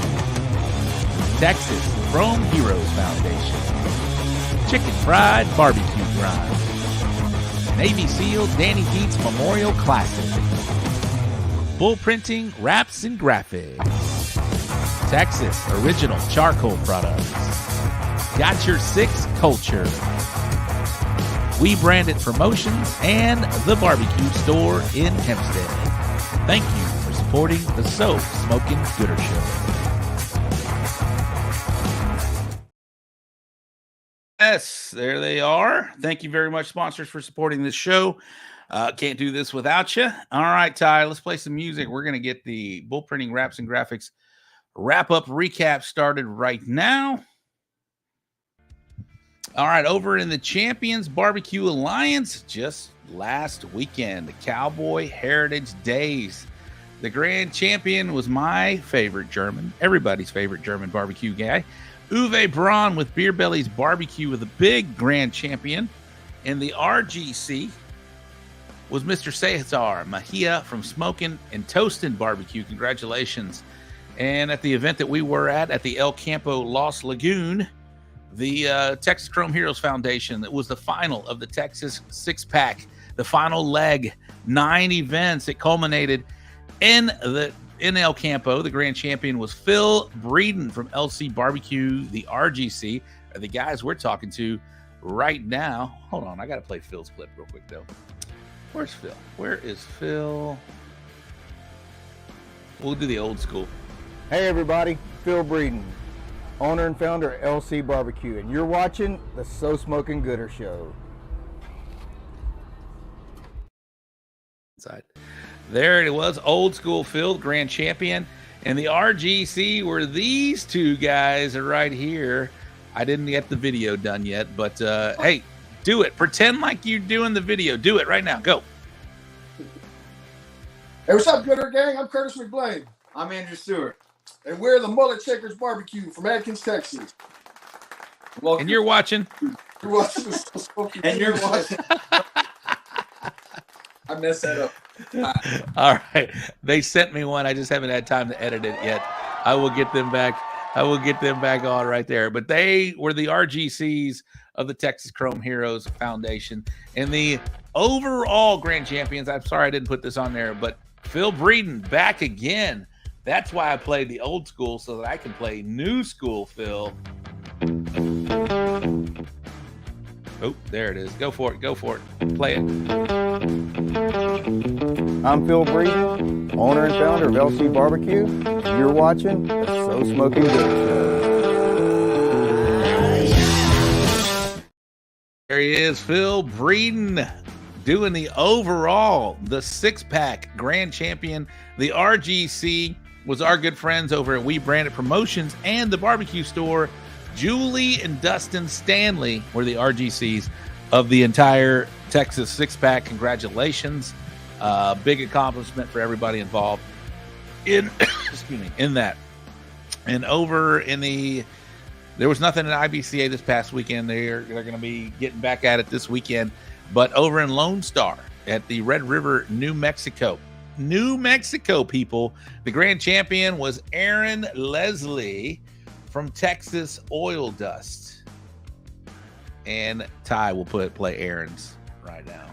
Texas Chrome Heroes Foundation, Chicken Fried Barbecue Grind, Navy SEAL Danny Dietz Memorial Classic, Bull Printing Wraps and Graphics, Texas Original Charcoal Products, Got Your Six Culture, We Branded Promotions, and the Barbecue Store in Hempstead. Thank you for supporting the So Smokin Gooder Show. Yes, there they are. Thank you very much, sponsors, for supporting this show. Can't do this without you. All right, Ty, let's play some music. We're going to get the bull printing wraps and graphics wrap-up recap started right now. All right, over in the Champions Barbecue Alliance, just last weekend, the Cowboy Heritage Days. The grand champion was my favorite German, everybody's favorite German barbecue guy, Uwe Braun with Beer Belly's Barbecue with a big grand champion. And the RGC was Mr. Cesar Mejia from Smokin' and Toastin' Barbecue. Congratulations. And at the event that we were at the El Campo Lost Lagoon, the Texas Chrome Heroes Foundation, that was the final of the Texas six-pack, the final leg, 9 events. It culminated in El Campo. The grand champion was Phil Breeden from LC Barbecue, the RGC, are the guys we're talking to right now. Hold on, I got to play Phil's clip real quick, though. Where's Phil? Where is Phil? We'll do the old school. Hey everybody, Phil Breeden, owner and founder of LC Barbecue, and you're watching the So Smokin Gooder Show. Inside. There it was, old school Phil, grand champion. And the RGC were these two guys right here. I didn't get the video done yet, but hey, do it. Pretend like you're doing the video. Do it right now. Go. Hey, what's up, Gooder Gang? I'm Curtis McBlain. I'm Andrew Stewart. And we're the Mullet Shakers Barbecue from Atkins, Texas. Welcome. And you're watching? You're watching the So Smokin And you're Gooder Show. watching. I messed that up. All right. They sent me one. I just haven't had time to edit it yet. I will get them back. On right there. But they were the RGCs of the Texas Chrome Heroes Foundation. And the overall grand champions, I'm sorry I didn't put this on there, but Phil Breeden back again. That's why I played the old school, so that I can play new school, Phil. Oh, there it is. Go for it. Go for it. Play it. I'm Phil Breeden, owner and founder of LC Barbecue, and you're watching the So Smokin Gooder Show. There he is, Phil Breeden, doing the overall, the six-pack grand champion. The RGC was our good friends over at We Branded Promotions, and the barbecue store, Julie and Dustin Stanley, were the RGCs of the entire Texas six-pack. Congratulations. Big accomplishment for everybody involved in excuse me, in that. And over in there was nothing in IBCA this past weekend. They're going to be getting back at it this weekend. But over in Lone Star at the Red River, New Mexico, people, the grand champion was Aaron Leslie from Texas Oil Dust. And Ty will play Aaron's right now.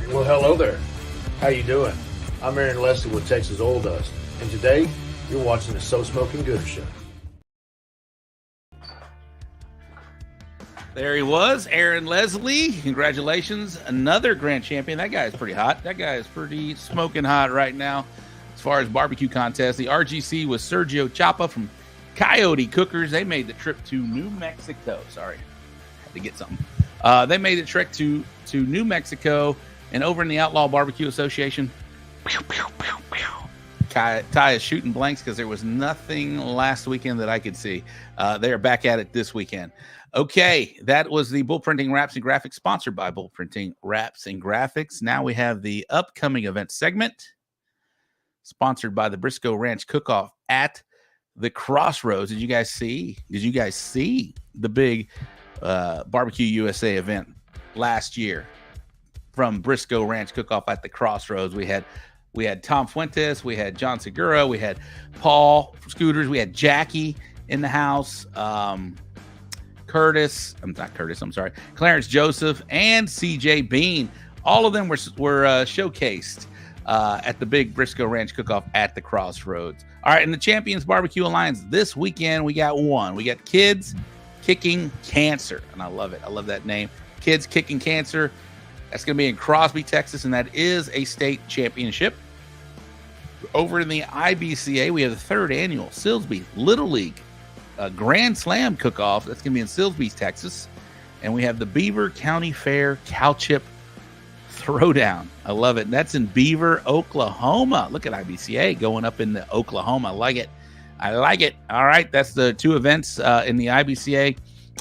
Well, hello there. How you doing? I'm Aaron Leslie with Texas Oil Dust, and today you're watching the So Smokin Gooder Show. There he was, Aaron Leslie. Congratulations, another grand champion. That guy is pretty hot. That guy is pretty smoking hot right now as far as barbecue contests. The RGC was Sergio Chapa from Coyote Cookers. They made the trip to New Mexico. Sorry, had to get something. They made the trek to New Mexico. And over in the Outlaw Barbecue Association, Ty is shooting blanks because there was nothing last weekend that I could see. They are back at it this weekend. Okay, that was the Bull Printing Wraps and Graphics, sponsored by Bull Printing Wraps and Graphics. Now we have the upcoming event segment, sponsored by the Briscoe Ranch Cook-Off at the Crossroads. Did you guys see the big Barbecue USA event last year? From Briscoe Ranch Cook-Off at the Crossroads. We had Tom Fuentes, we had John Segura, we had Paul from Scooters, we had Jackie in the house, Clarence Joseph, and CJ Bean. All of them were showcased at the big Briscoe Ranch Cook-Off at the Crossroads. All right, in the Champions Barbecue Alliance this weekend, we got one. We got Kids Kicking Cancer, and I love it. I love that name, Kids Kicking Cancer. That's going to be in Crosby, Texas, and that is a state championship. Over in the IBCA, we have the third annual Silsbee Little League Grand Slam Cook-Off. That's going to be in Silsbee, Texas. And we have the Beaver County Fair Cow Chip Throwdown. I love it. And that's in Beaver, Oklahoma. Look at IBCA going up into Oklahoma. I like it. All right, that's the two events in the IBCA.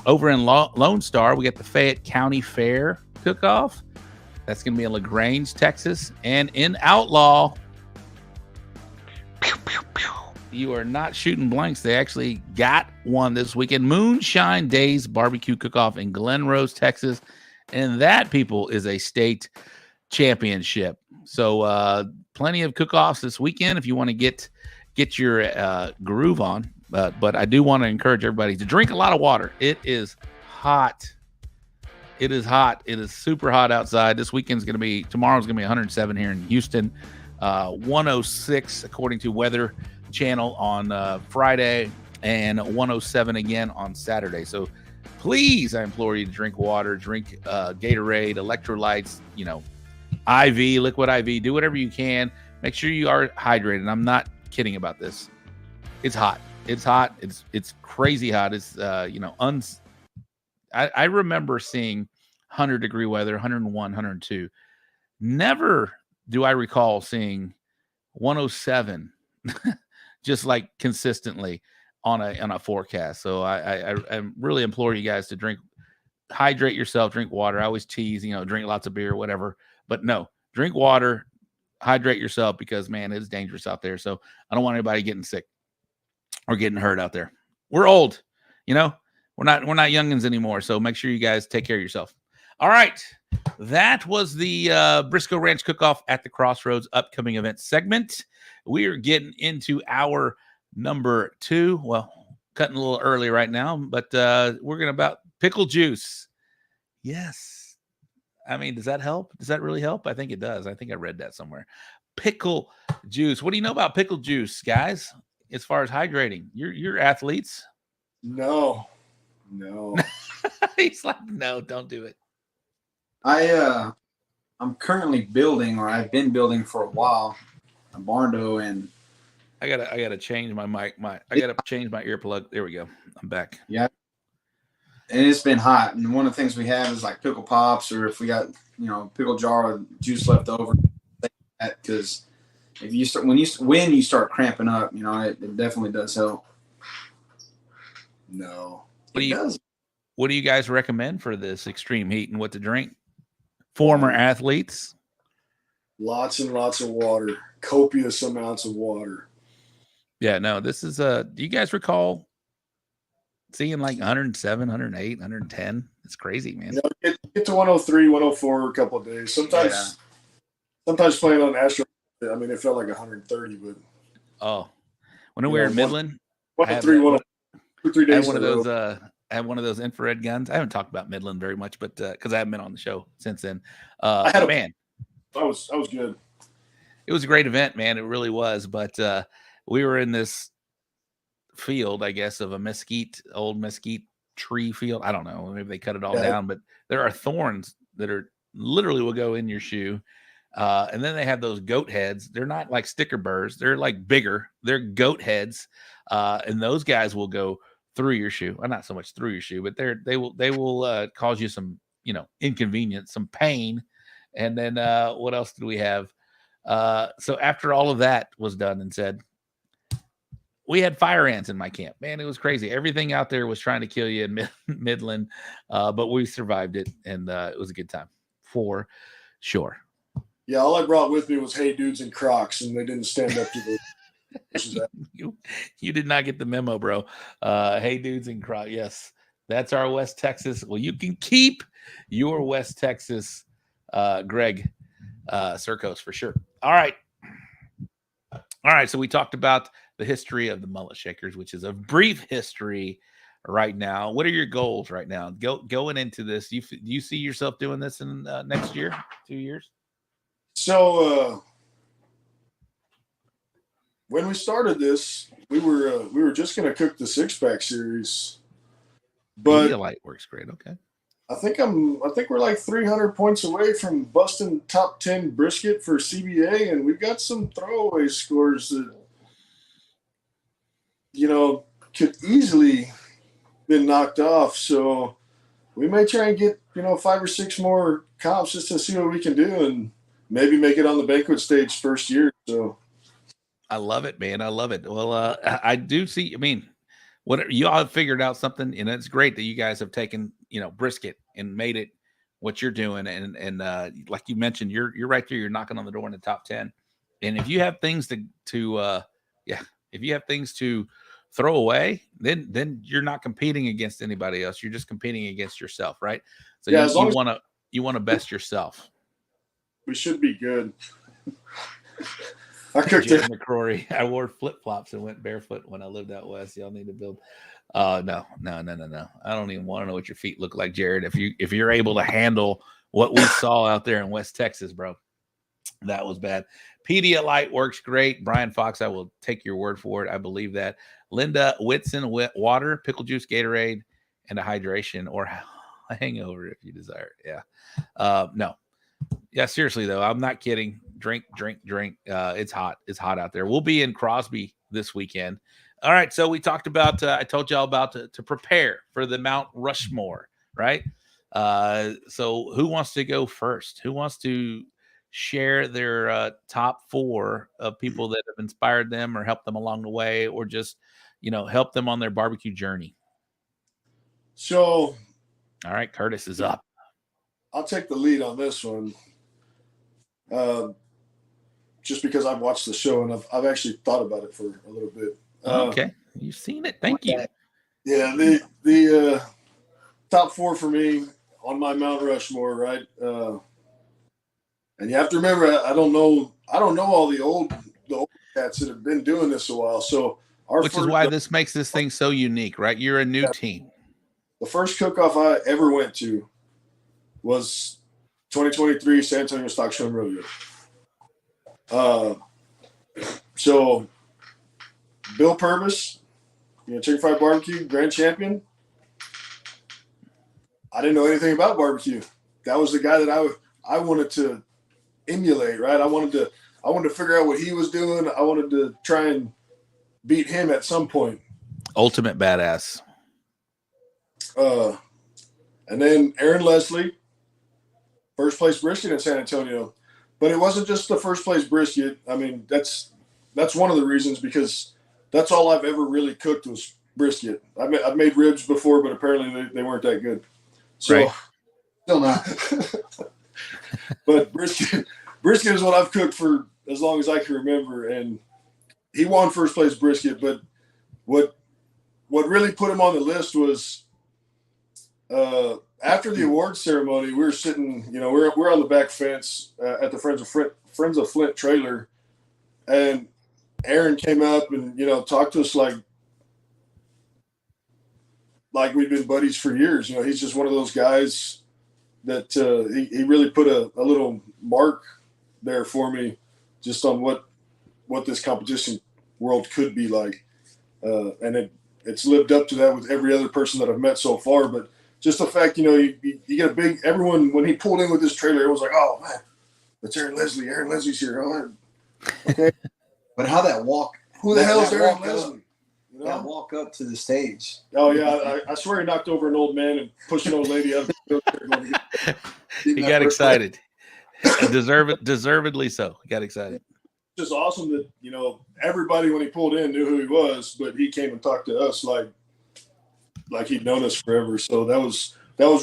Over in Lone Star, we got the Fayette County Fair Cook-Off. That's going to be in LaGrange, Texas. And in Outlaw, you are not shooting blanks. They actually got one this weekend. Moonshine Days Barbecue Cook-Off in Glen Rose, Texas. And that, people, is a state championship. So plenty of cook-offs this weekend if you want to get your groove on. But I do want to encourage everybody to drink a lot of water. It is hot. It is hot. It is super hot outside. Tomorrow's going to be 107 here in Houston. 106 according to Weather Channel on Friday, and 107 again on Saturday. So please, I implore you to drink water, drink Gatorade, electrolytes, IV, liquid IV, do whatever you can. Make sure you are hydrated. I'm not kidding about this. It's hot. It's hot. It's crazy hot. It's I remember seeing 100-degree weather, 101, 102. Never do I recall seeing 107 just like consistently on a forecast. So I really implore you guys to hydrate yourself, drink water. I always tease, drink lots of beer, whatever. But no, drink water, hydrate yourself, because, man, it's dangerous out there. So I don't want anybody getting sick or getting hurt out there. We're old, We're not youngins anymore, so make sure you guys take care of yourself. All right, that was the Briscoe Ranch Cook-Off at the Crossroads upcoming event segment. We are getting into our number 2. Well, cutting a little early right now, but we're going to about pickle juice. Yes, I mean, does that help? Does that really help? I think it does. I think I read that somewhere. Pickle juice. What do you know about pickle juice, guys? As far as hydrating, you're athletes. No. He's like, no, don't do it. I'm currently building, or I've been building for a while, a barn door, and I gotta change my mic. I gotta change my earplug. There we go. I'm back. Yeah. And it's been hot. And one of the things we have is like pickle pops, or if we got, pickle jar of juice left over, because if you start when you start cramping up, it definitely does help. No. What do you guys recommend for this extreme heat and what to drink? Former athletes? Lots and lots of water. Copious amounts of water. Yeah, no, this is do you guys recall seeing like 107, 108, 110? It's crazy, man. Get to 103, 104 a couple of days. Sometimes playing on Astro, I mean, it felt like 130, but when we were in Midland, 103, 3 days. I had one of those infrared guns. I haven't talked about Midland very much, but because I haven't been on the show since then. Man, I was good. It was a great event, man. It really was. But we were in this field, I guess, of a old mesquite tree field. I don't know. Maybe they cut it all down, but there are thorns that are literally will go in your shoe. And then they have those goat heads. They're not like sticker burrs. They're like bigger. They're goat heads. And those guys will go through your shoe. Well, not so much through your shoe, but they will cause you some, inconvenience, some pain. And then what else did we have? So after all of that was done and said, we had fire ants in my camp. Man, it was crazy. Everything out there was trying to kill you in Midland, but we survived it, and it was a good time for sure. Yeah, all I brought with me was Hey Dudes and Crocs, and they didn't stand up to the. You did not get the memo, bro. Hey Dudes and Crocs. Yes, that's our West Texas. Well, you can keep your West Texas, Greg Circos for sure. All right. So we talked about the history of the Mullet Shakers, which is a brief history right now. What are your goals right now? Going into this, do you see yourself doing this in next year, 2 years? So when we started this, we were just going to cook the 6-pack series, but light works great. Okay. I think we're like 300 points away from busting top 10 brisket for CBA, and we've got some throwaway scores that could easily been knocked off. So we may try and get 5 or 6 more comps just to see what we can do, and maybe make it on the banquet stage first year. So I love it, man. I love it. Well, I do see. I mean, what you all have figured out something, and it's great that you guys have taken brisket and made it what you're doing. And like you mentioned, you're right there. You're knocking on the door in the top 10. And if you have things if you have things to throw away, then you're not competing against anybody else. You're just competing against yourself, right? So you want to best yourself. We should be good. I cooked it. McCrory. I wore flip flops and went barefoot when I lived out west. Y'all need to build. No. I don't even want to know what your feet look like, Jared. If you're able to handle what we saw out there in West Texas, bro, that was bad. Pedialyte works great. Brian Fox, I will take your word for it. I believe that. Linda Whitson, water, pickle juice, Gatorade, and a hydration or a hangover if you desire. Yeah. No. Yeah, seriously though, I'm not kidding. Drink. It's hot. It's hot out there. We'll be in Crosby this weekend. All right. So we talked about, I told y'all about to prepare for the Mount Rushmore, right? So who wants to go first? Who wants to share their top 4 of people that have inspired them or helped them along the way, or just, help them on their barbecue journey? So, all right, Curtis is up. I'll take the lead on this one. Just because I've watched the show and I've actually thought about it for a little bit. Okay. You've seen it. Thank you. Yeah. The top 4 for me on my Mount Rushmore, right? And you have to remember, I don't know all the old cats that have been doing this a while. So which is why this makes this thing so unique, right? You're a new team. The first cook-off I ever went to was 2023 San Antonio Stock Show and Rodeo. So Bill Purvis, chicken fried barbecue, grand champion. I didn't know anything about barbecue. That was the guy that I wanted to emulate, right? I wanted to figure out what he was doing. I wanted to try and beat him at some point. Ultimate badass. And then Aaron Leslie, first place brisket in San Antonio. But it wasn't just the first place brisket. I mean, that's one of the reasons, because that's all I've ever really cooked was brisket. I've made ribs before, but apparently they weren't that good. So, right. Still not. But brisket is what I've cooked for as long as I can remember. And he won first place brisket. But what really put him on the list was after the awards ceremony, we were sitting, we're on the back fence at the Friends of Flint trailer, and Aaron came up and talked to us like we've been buddies for years. He's just one of those guys that he really put a little mark there for me, just on what this competition world could be like, and it's lived up to that with every other person that I've met so far. But just the fact, you get everyone, when he pulled in with this trailer, everyone's like, oh man, that's Aaron Leslie. Aaron Leslie's here. Oh, okay. But how that walk? Who the hell is Aaron Leslie? That walk up to the stage. Oh yeah, I swear he knocked over an old man and pushed an old lady up. He got excited. Deservedly so. He got excited. It's just awesome that everybody, when he pulled in, knew who he was, but he came and talked to us like he'd known us forever. So that was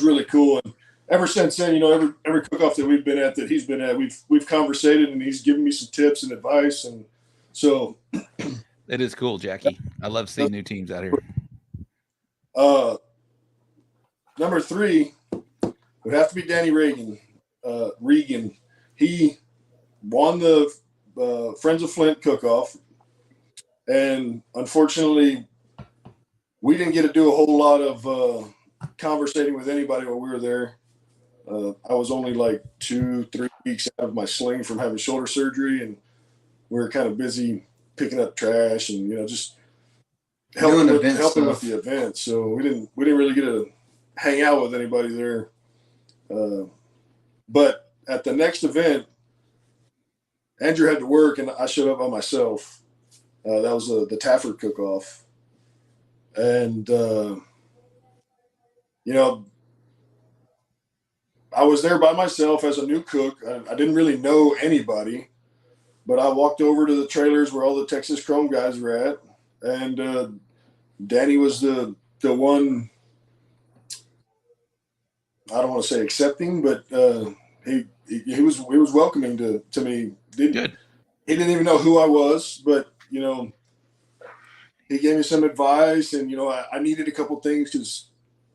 really cool. And ever since then, every cook-off that we've been at, that he's been at, we've conversated, and he's given me some tips and advice. And so it is cool, Jackie. I love seeing new teams out here. Number 3 would have to be Danny Regan. He won the Friends of Flint cook-off, and unfortunately, we didn't get to do a whole lot of conversating with anybody while we were there. I was only like 2-3 weeks out of my sling from having shoulder surgery, and we were kind of busy picking up trash and just helping with the event. So we didn't really get to hang out with anybody there. But at the next event, Andrew had to work, and I showed up by myself. That was the Tafford cook-off. And, I was there by myself as a new cook. I didn't really know anybody, but I walked over to the trailers where all the Texas Chrome guys were at. And Danny was the one, I don't want to say accepting, but he was welcoming to me. Good. He didn't even know who I was, but, he gave me some advice, and, I needed a couple things because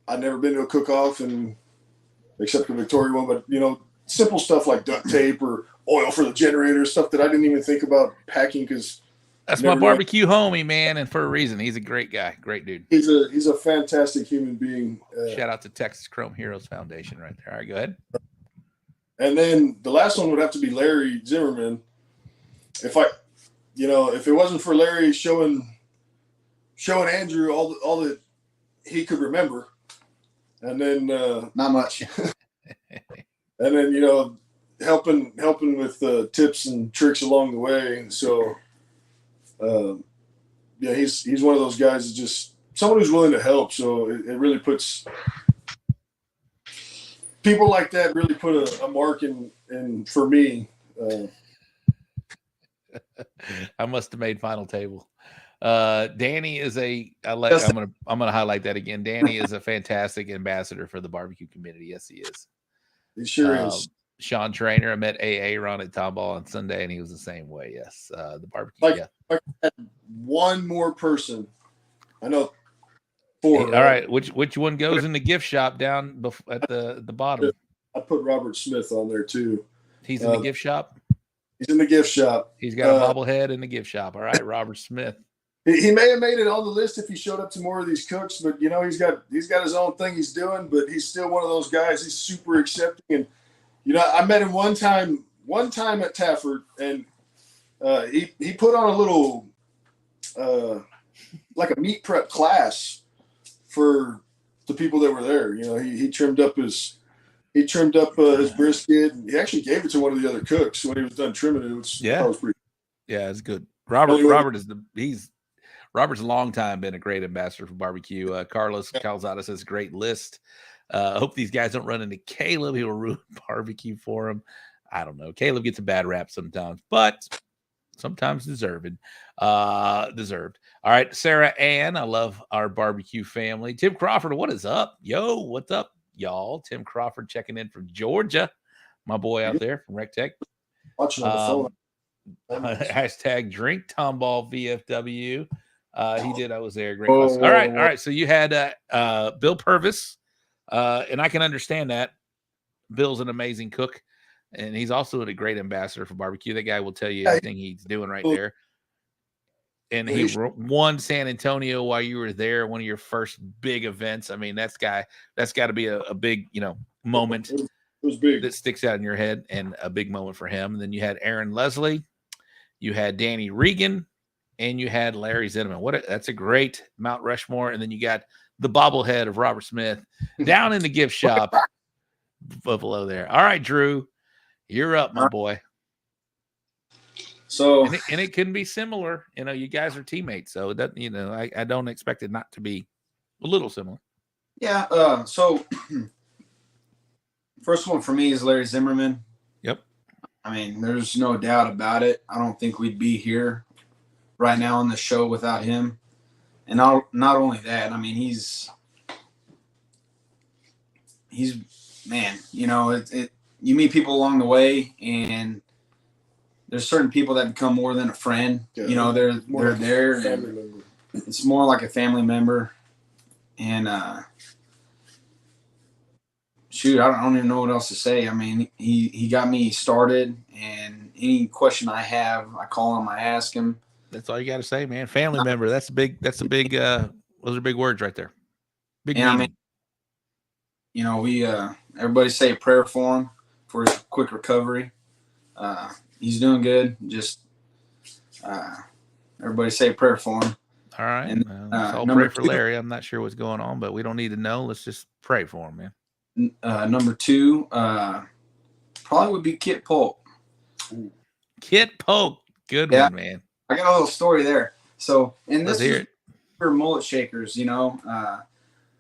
I'd never been to a cook-off, and except the Victoria one, but, simple stuff like duct tape or oil for the generator, stuff that I didn't even think about packing because that's my barbecue homie, man, and for a reason. He's a great guy, great dude. He's a fantastic human being. Shout out to Texas Chrome Heroes Foundation right there. All right, go ahead. And then the last one would have to be Larry Zimmerman. If it wasn't for Larry showing Andrew all that he could remember, and then not much, and then helping with tips and tricks along the way. And so, he's one of those guys that's just someone who's willing to help. So it really puts people like that really put a mark in for me. I must have made final table. Danny is I'm gonna highlight that again. Danny is a fantastic ambassador for the barbecue community. Yes, he is. He sure is. Sean Trainer, I met AA Ron at Tomball on Sunday, and he was the same way. Yes, the barbecue. Like one more person. I know 4. All right, which one goes in the gift shop down at the bottom? I put Robert Smith on there too. He's in the gift shop. He's in the gift shop. He's got a bobblehead in the gift shop. All right, Robert Smith. He may have made it on the list if he showed up to more of these cooks, but he's got his own thing he's doing. But he's still one of those guys. He's super accepting, and You know, I met him one time at Tafford, and he put on a little like a meat prep class for the people that were there. You know, he trimmed up his brisket, and he actually gave it to one of the other cooks when he was done trimming it. That was pretty. Yeah, it's good. Robert's a long time been a great ambassador for barbecue. Carlos Calzada says great list. I hope these guys don't run into Caleb. He will ruin barbecue for him. I don't know. Caleb gets a bad rap sometimes, but sometimes deserved. All right, Sarah Ann, I love our barbecue family. Tim Crawford, what is up? Yo, what's up, y'all? Tim Crawford checking in from Georgia. My boy out there from Rec Tech. Watching on the phone. Hashtag drink Tomball VFW. He did. I was there. Great. All right. So you had Bill Purvis, and I can understand that. Bill's an amazing cook, and he's also a great ambassador for barbecue. That guy will tell you everything he's doing right there. And he won San Antonio while you were there, one of your first big events. I mean, that's got to be a big, moment. It was big. That sticks out in your head, and a big moment for him. And then you had Aaron Leslie, you had Danny Regan, and you had Larry Zinnemann. That's a great Mount Rushmore. And then you got the bobblehead of Robert Smith down in the gift shop below there. All right, Drew, you're up, my boy. So, and it can be similar. You guys are teammates, so that I don't expect it not to be a little similar. Yeah. So, first one for me is Larry Zimmerman. Yep. I mean, there's no doubt about it. I don't think we'd be here right now on the show without him. And not only that, I mean, he's man, you meet people along the way, and there's certain people that become more than a friend. Yeah, they're there. And it's more like a family member. And shoot, I don't even know what else to say. I mean, he got me started, and any question I have, I call him, I ask him. That's all you got to say, man. Family member. That's a big. Those are big words right there. Big. And I mean, we everybody say a prayer for him for his quick recovery. He's doing good. Just everybody say a prayer for him. All right. And I'll pray for Larry. I'm not sure what's going on, but we don't need to know. Let's just pray for him, man. Number 2, probably would be Kit Polk. Kit Polk. Good one, man. I got a little story there. So, and this is for Mullet Shakers,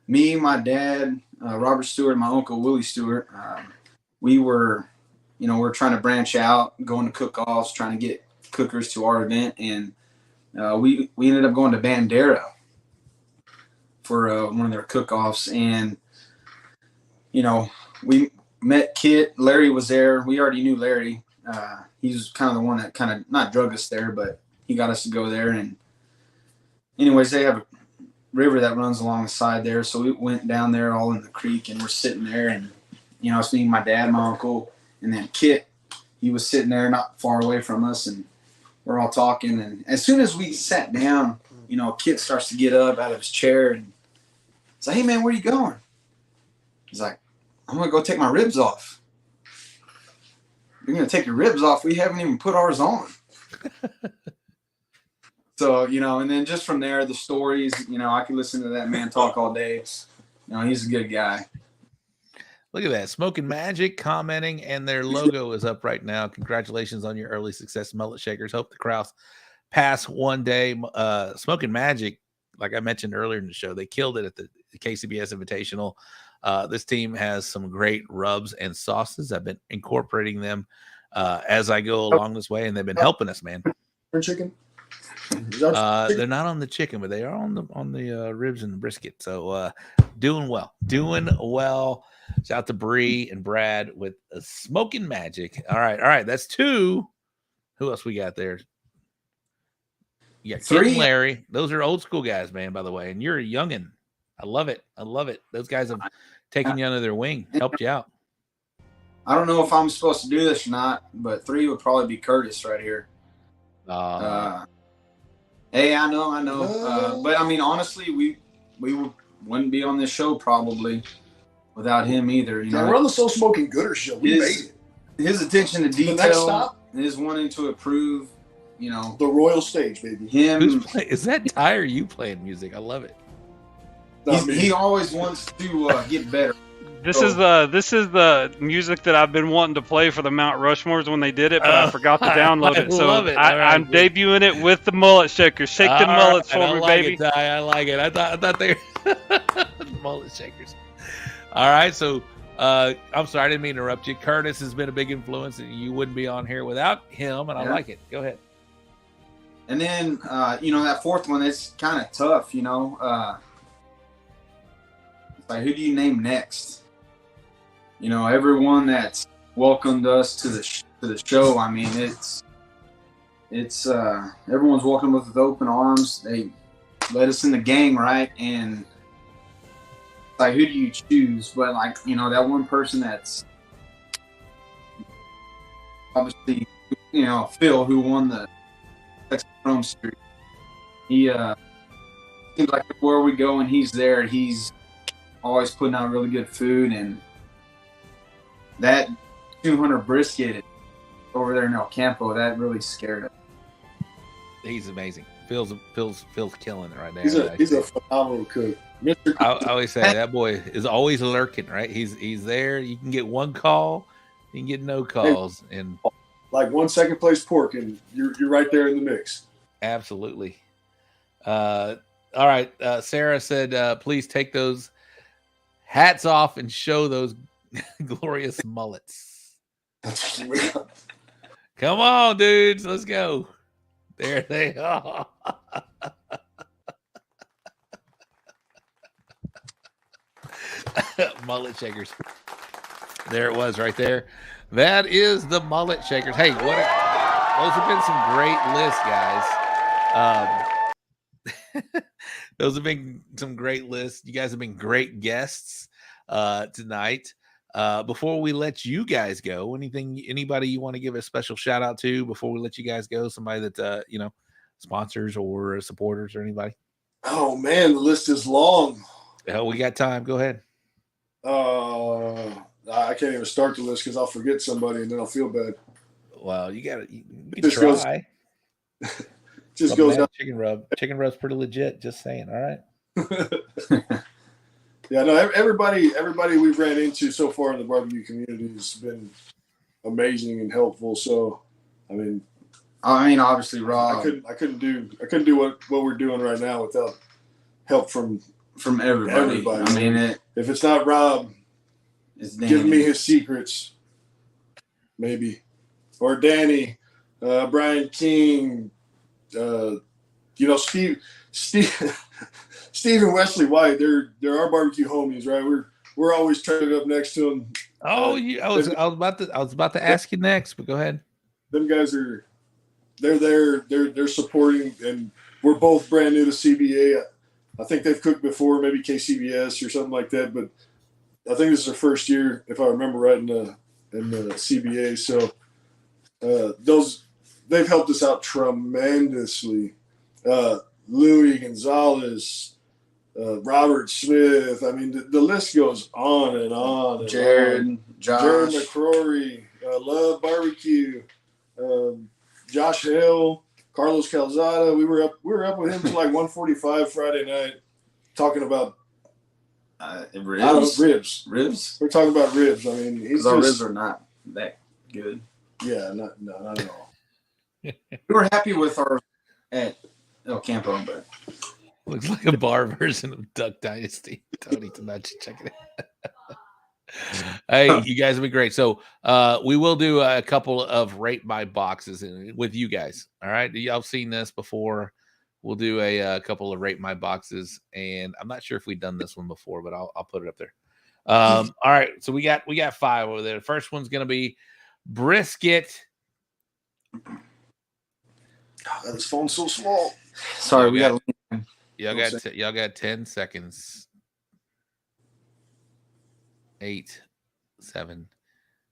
me, my dad, Robert Stewart, and my uncle Willie Stewart, we were, we're trying to branch out, going to cook-offs, trying to get cookers to our event, and we ended up going to Bandera for one of their cook-offs, and we met Kit. Larry was there. We already knew Larry. He was kind of the one that kind of not drug us there, but he got us to go there. And anyways, they have a river that runs along the side there. So we went down there all in the creek, and we're sitting there, and, it's me, my dad, my uncle, and then Kit. He was sitting there not far away from us, and we're all talking. And as soon as we sat down, Kit starts to get up out of his chair and say, "Hey, man, where you going?" He's like, "I'm going to go take my ribs off." "You're going to take your ribs off? We haven't even put ours on." So, and then just from there, the stories, I could listen to that man talk all day. He's a good guy. Look at that. Smokin Magic commenting, and their logo is up right now. Congratulations on your early success, Mullet Shakers. Hope the Kraus pass one day. Smokin Magic, like I mentioned earlier in the show, they killed it at the KCBS Invitational. This team has some great rubs and sauces. I've been incorporating them as I go along this way, and they've been helping us, man. Chicken? They're not on the chicken, but they are on the ribs and the brisket. So doing well. Shout out to Bree and Brad with Smokin Magic. All right. That's 2. Who else we got there? Yeah, 3. And Larry. Those are old school guys, man, by the way. And you're a youngin'. I love it. Those guys have taken you under their wing, helped you out. I don't know if I'm supposed to do this or not, but 3 would probably be Curtis right here. Hey, I know. But I mean, honestly, we wouldn't be on this show probably without him either. We're on the So Smokin Gooder Show. We made it. his attention to The next detail, stop, his wanting to improve, you know, the Royal Stage, baby. him. Is that Ty or you playing music? I love it. He always wants to get better. This is the music that I've been wanting to play for the Mount Rushmores when they did it, but I forgot to download it. So love it. I'm debuting it with the Mullet Shakers. Shake the mullets for me, baby. It, Ty. I like it. I thought they were Mullet Shakers. All right, so I'm sorry, I didn't mean to interrupt you. Curtis has been a big influence, and you wouldn't be on here without him, and I like it. Go ahead. And then you know, that fourth one, it's kind of tough. You know, like who do you name next? You know, everyone that's welcomed us to the show. I mean, it's everyone's welcomed us with open arms. They let us in the gang, right? And like, who do you choose? But like, you know, that one person that's obviously, you know, Phil, who won the Texas Chrome Series. He seems like where we go and he's there, he's always putting out really good food. And that 200 brisket over there in El Campo, that really scared us. He's amazing. Phil's killing it right now. He's a phenomenal cook. I always say that boy is always lurking, right? He's there. You can get one call, you can get no calls, and like 1 second place pork, and you're right there in the mix. Absolutely. All right. Sarah said, please take those hats off and show those glorious mullets. Come on, dudes. Let's go. There they are. Mullet Shakers. There it was right there. That is the Mullet Shakers. Hey, those have been some great lists, guys. Those have been some great lists. You guys have been great guests tonight. Before we let you guys go, anybody you want to give a special shout out to before we let you guys go? Somebody that you know, sponsors or supporters or anybody? Oh man, the list is long. Hell, we got time. Go ahead. I can't even start the list because I'll forget somebody and then I'll feel bad. Well, you got to. You can try. Just goes out. Chicken rub. Chicken rub's pretty legit. Just saying. All right. Yeah, no. Everybody we've ran into so far in the barbecue community has been amazing and helpful. So, I mean, obviously, Rob. I couldn't do what we're doing right now without help from everybody. I mean, if it's not Rob, it's giving me his secrets, maybe, or Danny, Brian King, you know, Steve and Wesley White. They're our barbecue homies, right? We're always trading up next to them. Oh, I was about to ask you next, but go ahead. Them guys they're there. They're supporting, and we're both brand new to CBA. I think they've cooked before, maybe KCBS or something like that, but I think this is their first year, if I remember right, in the CBA. So they've helped us out tremendously. Louis Gonzalez, Robert Smith. I mean, the list goes on and on. And Jared, Josh, Jared McCrory, Love Barbecue, Josh Hill, Carlos Calzada. We were up with him till like 1:45 Friday night, talking about ribs. We're talking about ribs. I mean, our ribs are not that good. Yeah, not at all. We were happy with our at El Campo, but looks like a bar version of Duck Dynasty. Tony tonight, check it out. Hey, you guys have been great. So we will do a couple of rate my boxes with you guys. All right, y'all seen this before. We'll do a couple of rate my boxes, and I'm not sure if we've done this one before, but I'll put it up there. All right, so we got 5 over there. The first one's gonna be brisket. God, this phone's so small. Sorry, y'all got 10 seconds. 8, 7,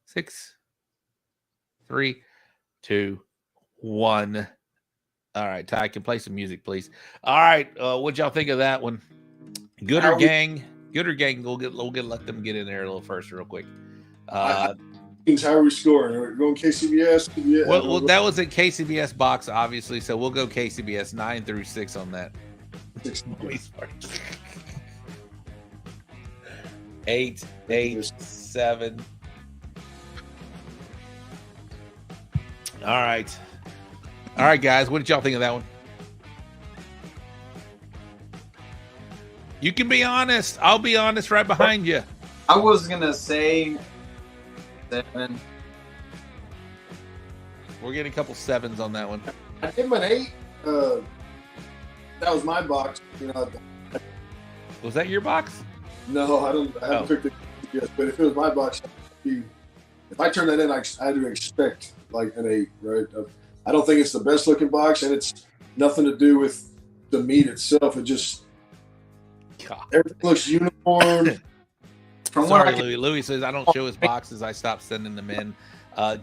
6, 3, 2, 1. All right, Ty, can play some music, please. All right, what'd y'all think of that one? Gooder gang. We'll let them get in there a little first, real quick. How are we scoring? Are we going KCBS? CBS? Well, that was a KCBS box, obviously, so we'll go KCBS 9 through 6 on that. 8, 7. All right, guys. What did y'all think of that one? You can be honest. I'll be honest right behind you. I was gonna say 7. We're getting a couple 7s on that one. I gave him an 8. That was my box. Was that your box? No, I haven't picked it yet. But if it was my box, if I turn that in, I had to expect like an 8, right? I don't think it's the best looking box, and it's nothing to do with the meat itself. It just everything looks uniform. Sorry, Louis says I don't show his boxes. I stopped sending them in.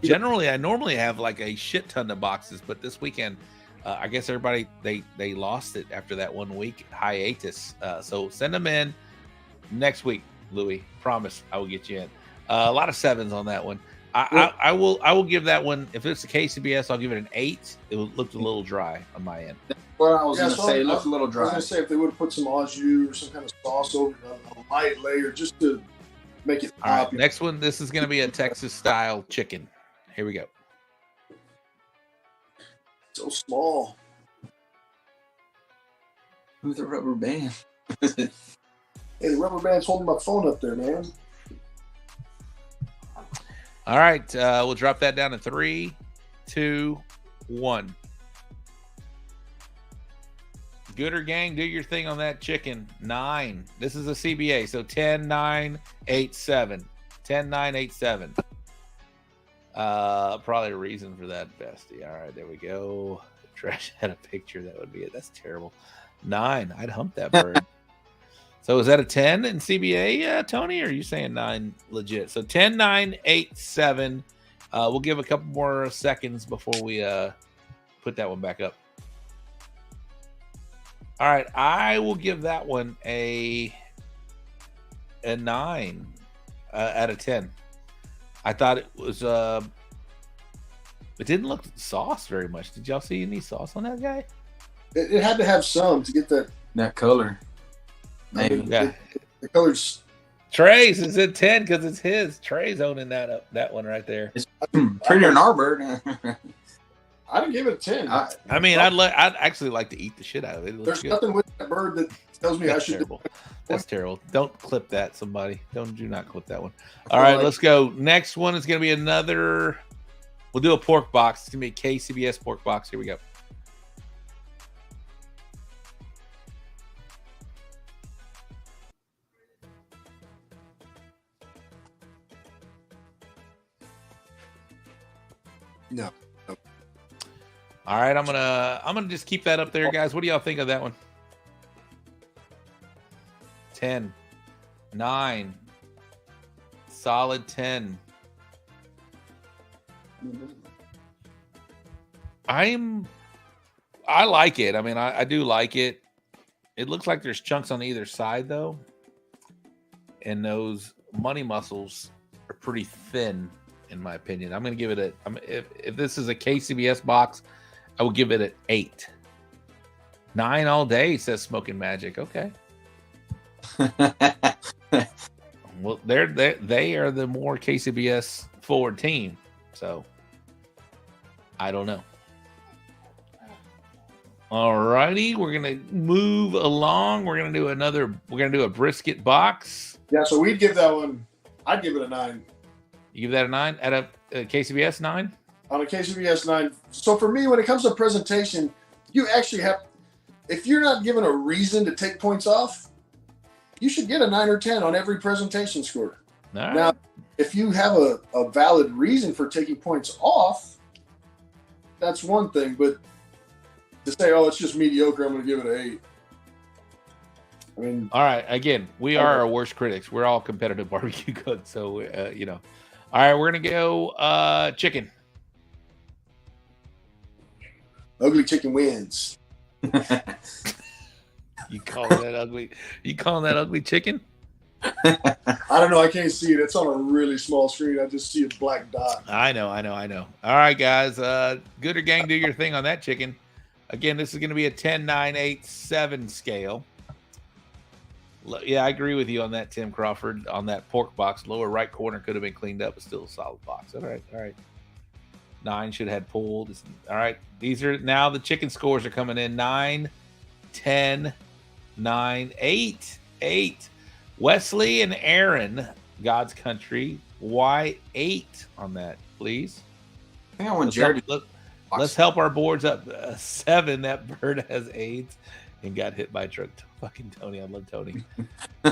Generally, I normally have like a shit ton of boxes, but this weekend, I guess everybody they lost it after that 1 week hiatus. So send them in next week, Louis. Promise I will get you in. A lot of 7s on that one. I will give that one. If it's a KCBS, I'll give it an 8. It looked a little dry on my end. Well, I was going to say it looked a little dry. I was going to say if they would have put some au jus or some kind of sauce over a light layer just to make it all right, next one. This is going to be a Texas style chicken. Here we go. So small. With a rubber band. Hey, the rubber band's holding my phone up there, man. All right, we'll drop that down to 3, 2, 1. Gooder gang, do your thing on that chicken. 9. This is a CBA, so 10, 9, 8, 7. 10, 9, 8, 7. Probably a reason for that, bestie. All right, there we go. Trash had a picture. That would be it. That's terrible. 9. I'd hump that bird. So is that a 10 in CBA, Tony? Or are you saying 9 legit? So 10, 9, 8, 7. We'll give a couple more seconds before we put that one back up. All right, I will give that one a 9 out of 10. I thought it was it didn't look sauce very much. Did y'all see any sauce on that guy? It had to have some to get that color. Maybe. Yeah. The color's Trey's is at 10 because it's his. Trey's owning that one right there. It's prettier than our bird. I didn't give it a 10. I mean, I'd actually like to eat the shit out of it. There's nothing with that bird that tells me That's I should. Terrible. That's terrible. Don't clip that, somebody. Do not clip that one. All right, let's go. Next one is going to be another. We'll do a pork box. It's going to be a KCBS pork box. Here we go. No. All right, I'm gonna just keep that up there, guys. What do y'all think of that one? 10, 9, solid 10. I like it. I mean, I do like it. It looks like there's chunks on either side though, and those money muscles are pretty thin, in my opinion. I'm gonna give it if this is a KCBS box, I will give it an 8. 9 all day, says Smoking Magic. Okay. Well, they are the more KCBS forward team, so I don't know. All righty, we're gonna move along. We're gonna do a brisket box. Yeah, so we'd give that one. I'd give it a 9. You give that a 9 at a KCBS 9? On a KCBS 9. So for me, when it comes to presentation, you actually have, if you're not given a reason to take points off, you should get a 9 or 10 on every presentation score. Right. Now, if you have a valid reason for taking points off, that's one thing. But to say, oh, it's just mediocre, I'm going to give it an 8. I mean, all right. Again, we are our worst critics. We're all competitive barbecue cooks, so you know. All right, we're gonna go chicken. Ugly chicken wins. You calling that ugly? You calling that ugly chicken? I don't know. I can't see it. It's on a really small screen. I just see a black dot. I know. All right, guys. Gooder Gang, do your thing on that chicken. Again, this is going to be a 10, 9, 8, 7 scale. Yeah, I agree with you on that, Tim Crawford. On that pork box, lower right corner could have been cleaned up, but still a solid box. All right. 9 should have had pulled. All right. These are now the chicken scores are coming in. 9, 10, 9, 8, 8. Wesley and Aaron, God's Country. Why 8 on that, please? I think I want Jared. Let's help our boards up. 7. That bird has AIDS and got hit by a truck. Fucking Tony. I love Tony.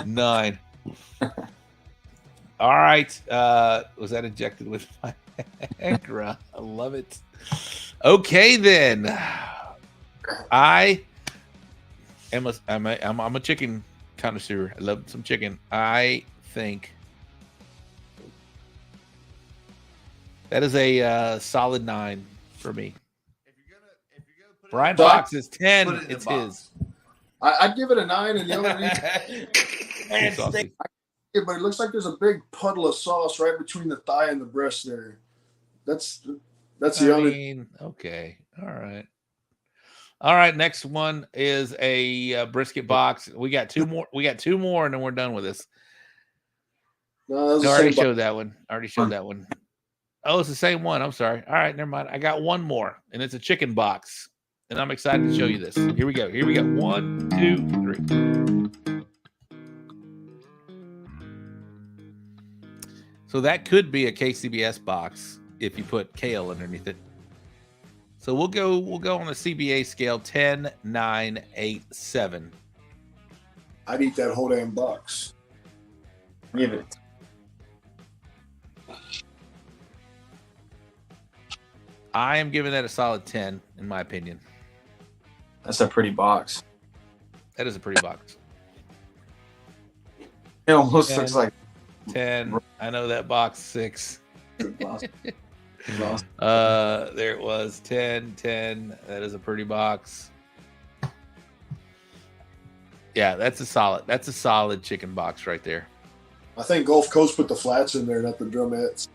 9. All right. Was that ejected with Viagra? I love it. Okay, then. I'm a chicken connoisseur. I love some chicken. I think that is a solid 9 for me. Brian Fox is 10. It's his. I'd give it a 9, and the other reason, but it looks like there's a big puddle of sauce right between the thigh and the breast there. That's the only. Okay, all right. Next one is a brisket box. We got 2 more. And then we're done with this. No, I already showed that one. Oh, it's the same one. I'm sorry. All right, never mind. I got one more, and it's a chicken box. And I'm excited to show you this. Here we go. 1, 2, 3. So that could be a KCBS box if you put kale underneath it. So we'll go on the CBA scale 10, 9, 8, 7. I'd eat that whole damn box. Give it. I am giving that a solid 10, in my opinion. That's a pretty box. That is a pretty box. It almost looks like 10. I know that box 6. There it was. 10. That is a pretty box. Yeah, that's a solid chicken box right there. I think Gulf Coast put the flats in there, not the drumettes.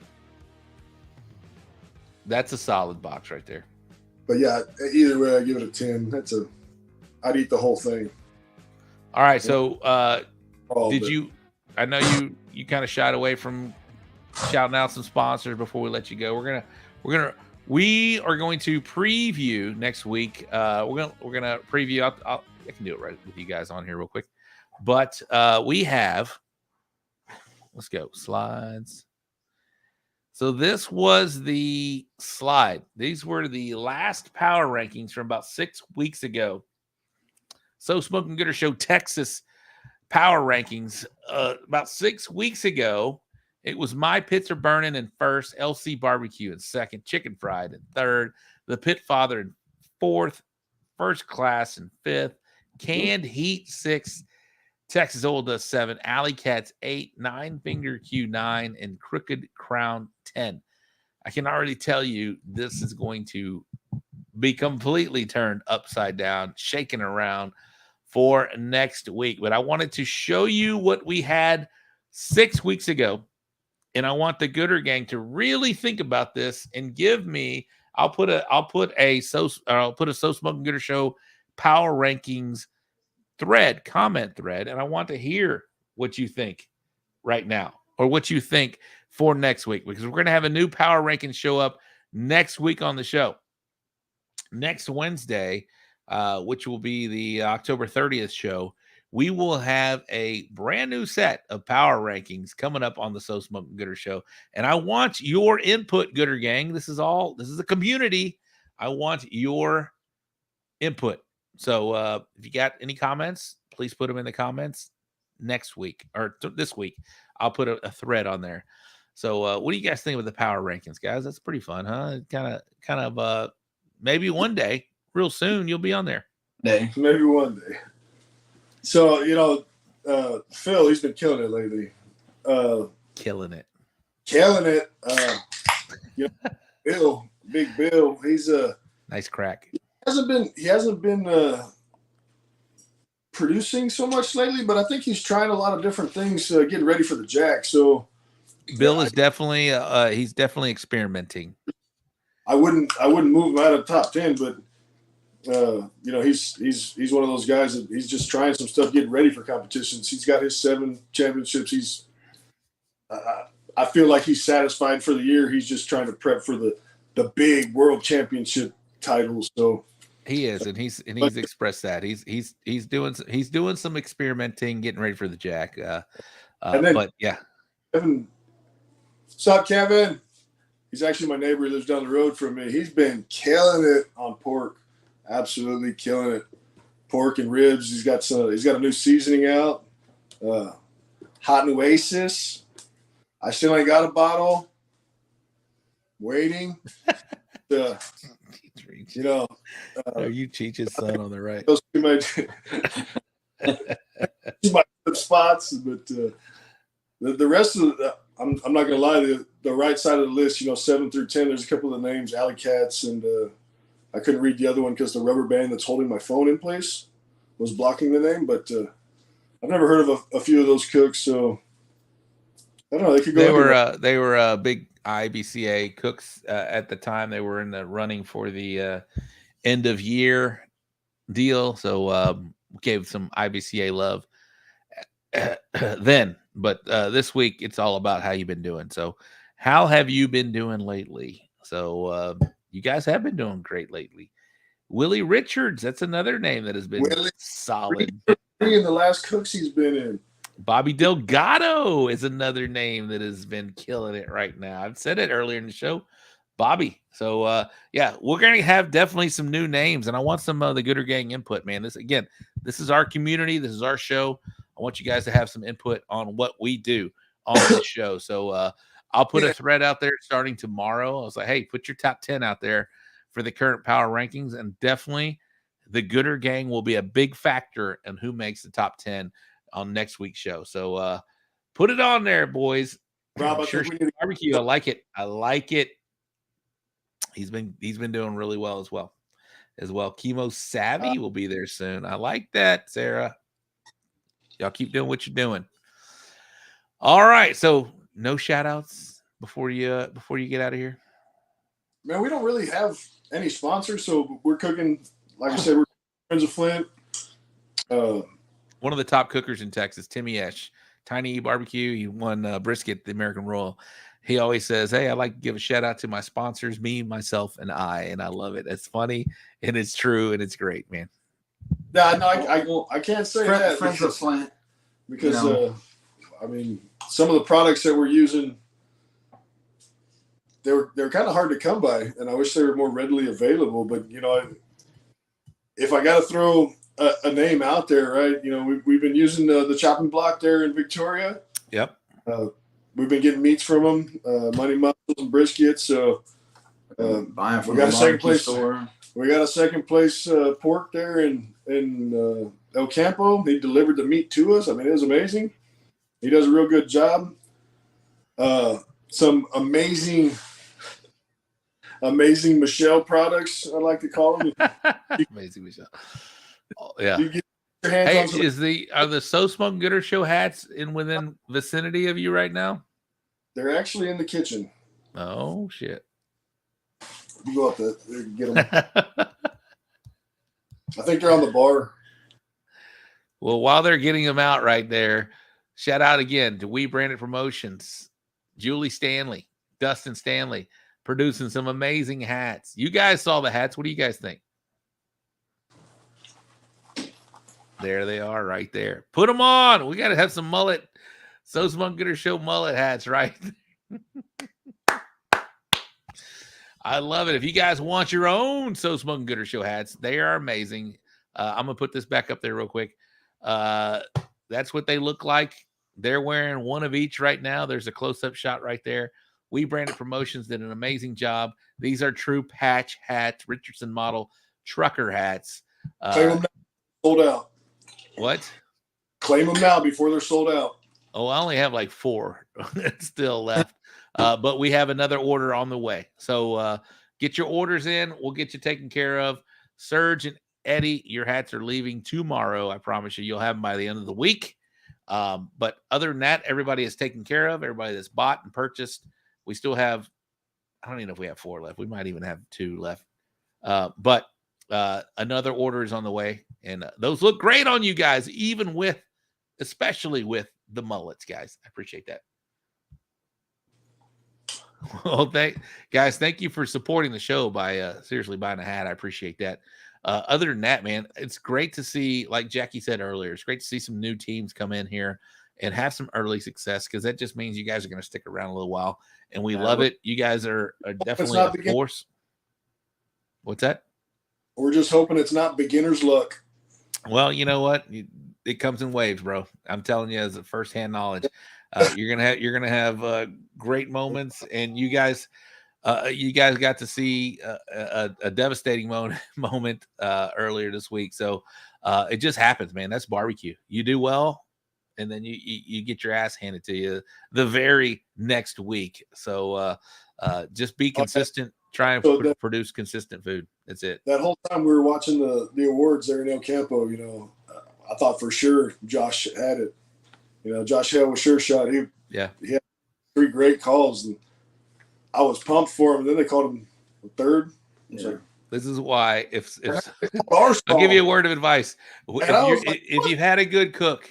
That's a solid box right there. But yeah, either way, I give it a 10. I'd eat the whole thing. All right, so I know you kind of shied away from shouting out some sponsors before we let you go. We are going to preview next week. We're gonna preview. I can do it right with you guys on here real quick. But we have. Let's go slides. So this was the slide. These were the last power rankings from about 6 weeks ago. So Smokin Gooder Show Texas power rankings. About 6 weeks ago, it was My Pits Are Burning in first, LC Barbecue in second, Chicken Fried in third, The Pit Father in fourth, First Class in fifth, Canned Heat sixth, Texas Old Dust 7, Alley Cats 8, 9 Finger Q 9, and Crooked Crown 10. I can already tell you this is going to be completely turned upside down, shaken around for next week. But I wanted to show you what we had 6 weeks ago, and I want the Gooder Gang to really think about this and give me. I'll put a So Smokin Gooder Show power rankings comment thread, and I want to hear what you think right now or what you think for next week, because we're going to have a new power ranking show up next week on the show. Next Wednesday, which will be the October 30th show, we will have a brand new set of power rankings coming up on the So Smokin Gooder Show. And I want your input, Gooder Gang. This is a community. I want your input. So if you got any comments, please put them in the comments next week or this week. I'll put a thread on there. So what do you guys think of the power rankings, guys? That's pretty fun, huh? Kind of maybe one day, real soon, you'll be on there. Maybe one day. So, Phil, he's been killing it lately. Killing it. Bill, Big Bill, he's nice crack. He hasn't been producing so much lately, but I think he's trying a lot of different things, getting ready for the Jack. So Bill is definitely he's definitely experimenting. I wouldn't move him out of the top 10, but you know, he's one of those guys that he's just trying some stuff, getting ready for competitions. He's got his 7 championships. He's I feel like he's satisfied for the year. He's just trying to prep for the big world championship titles. So he is, and he's expressed that he's doing some experimenting, getting ready for the Jack. But yeah, Kevin, what's up, Kevin? He's actually my neighbor. He lives down the road from me. He's been killing it on pork, absolutely killing it. Pork and ribs. He's got a new seasoning out. Hot Oasis. I still ain't got a bottle. Waiting. You know. You Cheech's son on the right. Those are my spots, but the rest of I'm not gonna lie. The right side of the list, you know, 7 through 10. There's a couple of the names, Alley Cats, and I couldn't read the other one because the rubber band that's holding my phone in place was blocking the name. But I've never heard of a few of those cooks, so I don't know. They could go. They were big IBCA cooks at the time. They were in the running for the end of year deal, so gave some IBCA love then. But this week it's all about how you've been doing. So how have you been doing lately? So you guys have been doing great lately. Willie Richards, that's another name that has been solid. In the last cooks he's been in. Bobby Delgado is another name that has been killing it right now. I've said it earlier in the show, Bobby. So yeah, we're gonna have definitely some new names, and I want some of the Gooder Gang input, man. This is our community, this is our show. I want you guys to have some input on what we do on this show. So I'll put a thread out there starting tomorrow. I was like, hey, put your top 10 out there for the current power rankings, and definitely the Gooder Gang will be a big factor in who makes the top 10 on next week's show. So put it on there, boys. Rob, barbecue. I like it. I like it. He's been doing really well as well. Chemo Savvy will be there soon. I like that, Sarah. Y'all keep doing what you're doing. All right. So no shout outs before you get out of here. Man, we don't really have any sponsors, so we're cooking. Like I said, we're friends of Flint. One of the top cookers in Texas, Timmy Esch, Tiny E Barbecue. He won brisket, the American Royal. He always says, hey, I'd like to give a shout out to my sponsors, me, myself, and I. And I love it. It's funny and it's true and it's great, man. Yeah, no, I can't say that. Friends of Flint. Because, you know, I mean, some of the products that we're using, they're kind of hard to come by, and I wish they were more readily available. But, you know, if I got to throw a name out there, right, you know, we've been using the chopping block there in Victoria. Yep. We've been getting meats from them, Money Muscles and briskets. So buying from we got a second place store. We got a second place pork there in El Campo. He delivered the meat to us. I mean, it was amazing. He does a real good job. Some amazing Michelle products, I like to call them. Amazing Michelle. Oh, yeah. You get your hands on are the So Smokin Gooder Show hats within vicinity of you right now? They're actually in the kitchen. Oh shit. You go up there and get them. I think they're on the bar. Well, while they're getting them out right there, shout out again to We Branded Promotions, Julie Stanley, Dustin Stanley, producing some amazing hats. You guys saw the hats. What do you guys think? There they are right there. Put them on. We got to have some mullet. So Smokin Gooder Show mullet hats right there. I love it. If you guys want your own So Smokin Gooder Show hats, they are amazing. I'm going to put this back up there real quick. That's what they look like. They're wearing one of each right now. There's a close-up shot right there. We Branded Promotions did an amazing job. These are true patch hats, Richardson model trucker hats. Claim them now. Sold out. What? Claim them now before they're sold out. Oh, I only have like 4 still left. But we have another order on the way. So get your orders in. We'll get you taken care of. Serge Eddie, your hats are leaving tomorrow. I promise you, you'll have them by the end of the week. But other than that, everybody is taken care of. Everybody that's bought and purchased. We still have, I don't even know if we have 4 left. We might even have 2 left. But another order is on the way. And those look great on you guys, especially with the mullets, guys. I appreciate that. Well, thank you for supporting the show by seriously buying a hat. I appreciate that. Other than that, man, it's great to see, like Jackie said earlier, it's great to see some new teams come in here and have some early success, because that just means you guys are going to stick around a little while, and we love it. You guys are definitely a force. What's that? We're just hoping it's not beginner's luck. Well, you know what? It comes in waves, bro. I'm telling you, as a firsthand knowledge, you're gonna have great moments, and you guys got to see a devastating moment earlier this week. So it just happens, man. That's barbecue. You do well, and then you get your ass handed to you the very next week. So just be consistent. Try and produce consistent food. That's it. That whole time we were watching the awards there in El Campo, I thought for sure Josh had it. Josh Hale was sure shot. He had 3 great calls, and I was pumped for him. And then they called him third. Yeah. This is why if I'll give you a word of advice. If you had a good cook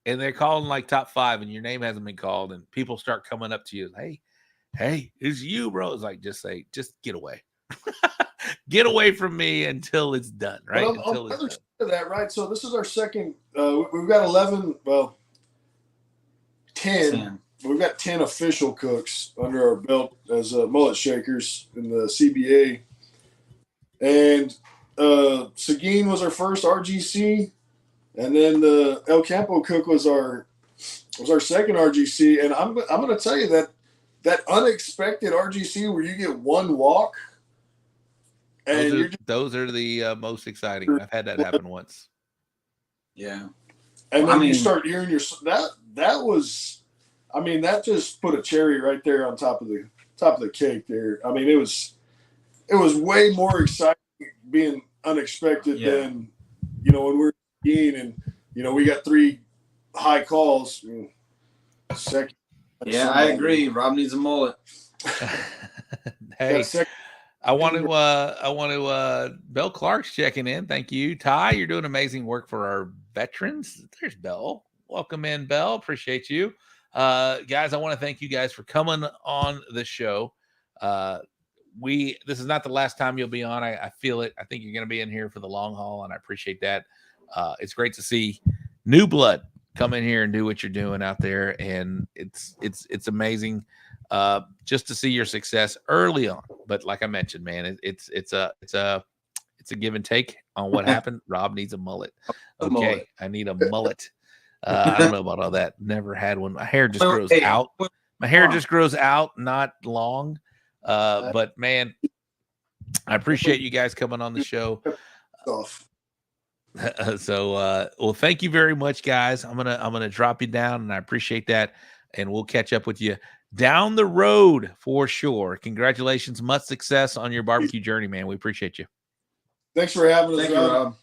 and they're calling like top 5 and your name hasn't been called, and people start coming up to you, hey, it's you, bro. It's like, just get away. Get away from me until it's done, right? Until it's done. That, right? So this is our second. We've got 11. Well, 10. We've got 10 official cooks under our belt as Mullet Shakers in the CBA, and Seguin was our first RGC, and then the El Campo cook was our second RGC. And I'm going to tell you that unexpected RGC where you get 1 walk. And those are the most exciting. I've had that happen once. Yeah. And then you start hearing that just put a cherry right there on top of the cake there. I mean, it was way more exciting being unexpected than, when we're skiing and, we got 3 high calls. Second. Yeah, I agree. Rob needs a mullet. Hey, I want to Belle Clark's checking in. Thank you. Ty, you're doing amazing work for our veterans. There's Belle. Welcome in, Belle. Appreciate you. Guys, I want to thank you guys for coming on the show. This is not the last time you'll be on. I feel it. I think you're going to be in here for the long haul, and I appreciate that. It's great to see new blood come in here and do what you're doing out there, and it's amazing just to see your success early on. But like I mentioned, man, it's a give and take on what happened. Rob needs a mullet. Okay, I need a mullet. I don't know about all that. Never had one. My hair just grows out. My hair just grows out, not long. But man, I appreciate you guys coming on the show. Well, thank you very much, guys. I'm gonna drop you down, and I appreciate that. And we'll catch up with you down the road for sure. Congratulations, much success on your barbecue journey, man. We appreciate you. Thanks for having us. Thank you, Rob.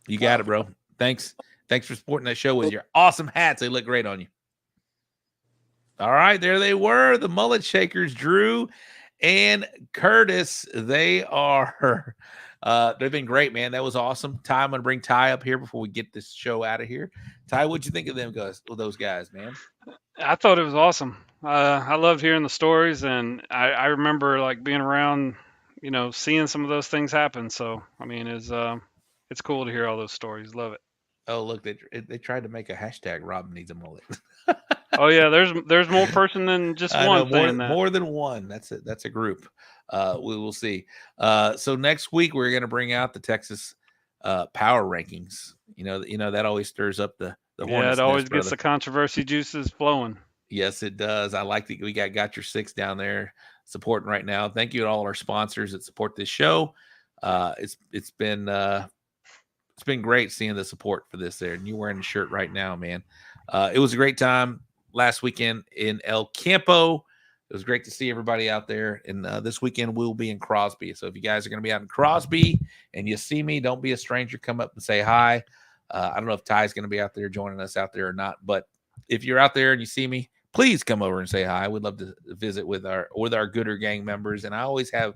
You got it, bro. Thanks for supporting that show with your awesome hats. They look great on you. All right, there they were, the Mullet Shakers, Drew and Curtis. They are they've been great, man. That was awesome. Ty, I'm gonna bring Ty up here before we get this show out of here. Ty, what'd you think of those guys, man? I thought it was awesome. I loved hearing the stories, and I remember like being around, seeing some of those things happen. So I mean, it's cool to hear all those stories. Love it. Oh, look, they tried to make a hashtag Rob needs a mullet. Oh yeah, there's more person than just one thing. More than one. That's a group. We will see. So next week we're going to bring out the Texas power rankings. That always stirs up the yeah, it always gets the controversy juices flowing. Yes, it does. I like that we got your 6 down there supporting right now. Thank you to all our sponsors that support this show. It's been great seeing the support for this there, and you wearing the shirt right now, man. It was a great time last weekend in El Campo. It was great to see everybody out there. And this weekend we'll be in Crosby. So if you guys are going to be out in Crosby and you see me, don't be a stranger. Come up and say hi. I don't know if Ty's going to be out there joining us out there or not, but if you're out there and you see me, please come over and say hi. We'd love to visit with our Gooder Gang members. And I always have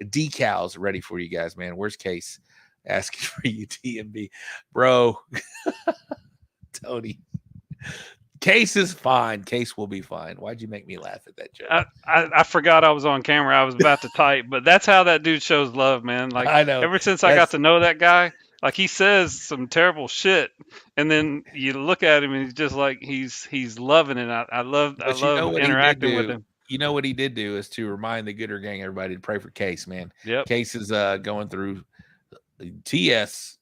decals ready for you guys, man. Where's Case? Asking for you, TMB. Bro, Tony. Case is fine. Case will be fine. Why'd you make me laugh at that joke? I forgot I was on camera. I was about to type, but that's how that dude shows love, man. Like, I know. Ever since I got to know that guy, like, he says some terrible shit, and then you look at him and he's just like he's loving it. I love interacting with him. You know what he did do is to remind the Gooder Gang, everybody, to pray for Case, man. Yep. Case is going through GTSS,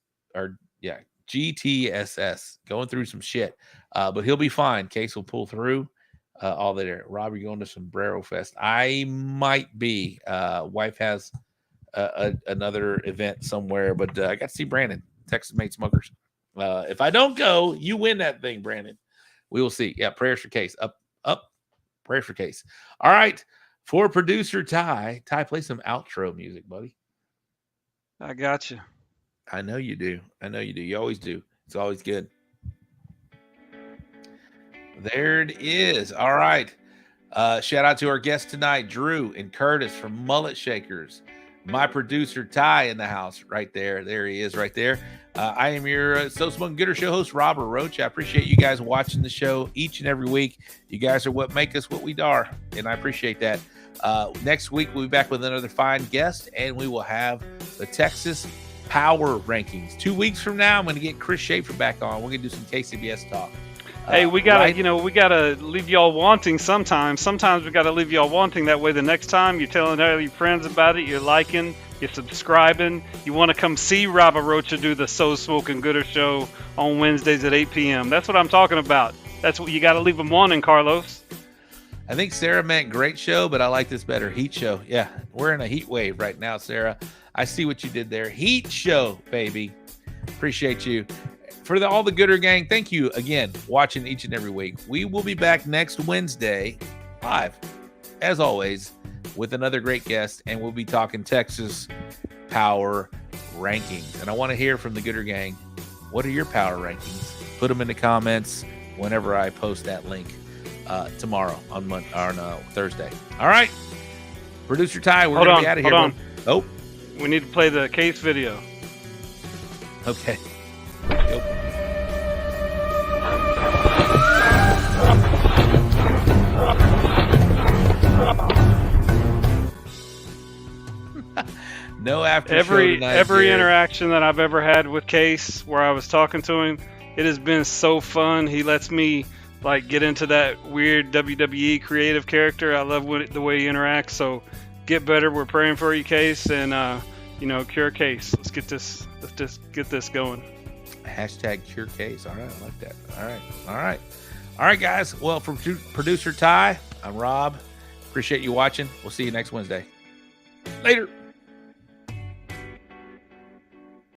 going through some shit. But he'll be fine. Case will pull through all there. Rob, you're going to Sombrero Fest. I might be. Wife has another event somewhere, but I got to see Brandon, Texas Made Smokers. If I don't go, you win that thing, Brandon. We will see. Yeah, prayers for Case. Up. Prayers for Case. All right. For producer Ty, play some outro music, buddy. I got you. I know you do. You always do. It's always good. There it is. All right. Shout out to our guests tonight, Drew and Curtis from Mullet Shakers. My producer, Ty, in the house right there. There he is right there. I am your So Smokin Gooder Show host, Robert Roach. I appreciate you guys watching the show each and every week. You guys are what make us what we are, and I appreciate that. Next week, we'll be back with another fine guest, and we will have the Texas Power Rankings. 2 weeks from now, I'm going to get Chris Schaefer back on. We're going to do some KCBS talk. Hey, we gotta leave y'all wanting sometimes. Sometimes we gotta leave y'all wanting. That way, the next time you're telling all your friends about it, you're liking, you're subscribing. You want to come see Robert Rocha do the So Smokin Gooder Show on Wednesdays at 8 p.m. That's what I'm talking about. That's what you gotta leave them wanting, Carlos. I think Sarah meant great show, but I like this better. Heat show. Yeah, we're in a heat wave right now, Sarah. I see what you did there. Heat show, baby. Appreciate you. For all the Gooder Gang, thank you again watching each and every week. We will be back next Wednesday live, as always, with another great guest, and we'll be talking Texas Power Rankings. And I want to hear from the Gooder Gang. What are your power rankings? Put them in the comments whenever I post that link tomorrow on Thursday. All right. Producer Ty, we're going to be out of here. Hold on. Oh. We need to play the Case video. Okay. Yep. No after every Jared. interaction that I've ever had with Case where I was talking to him, it has been so fun. He lets me get into that weird WWE creative character. I love the way he interacts. So get better. We're praying for you, Case, and cure Case. Let's just get this going. Hashtag cure Case. All right, I like that. All right, guys. Well, from producer Ty, I'm Rob. Appreciate you watching. We'll see you next Wednesday. Later.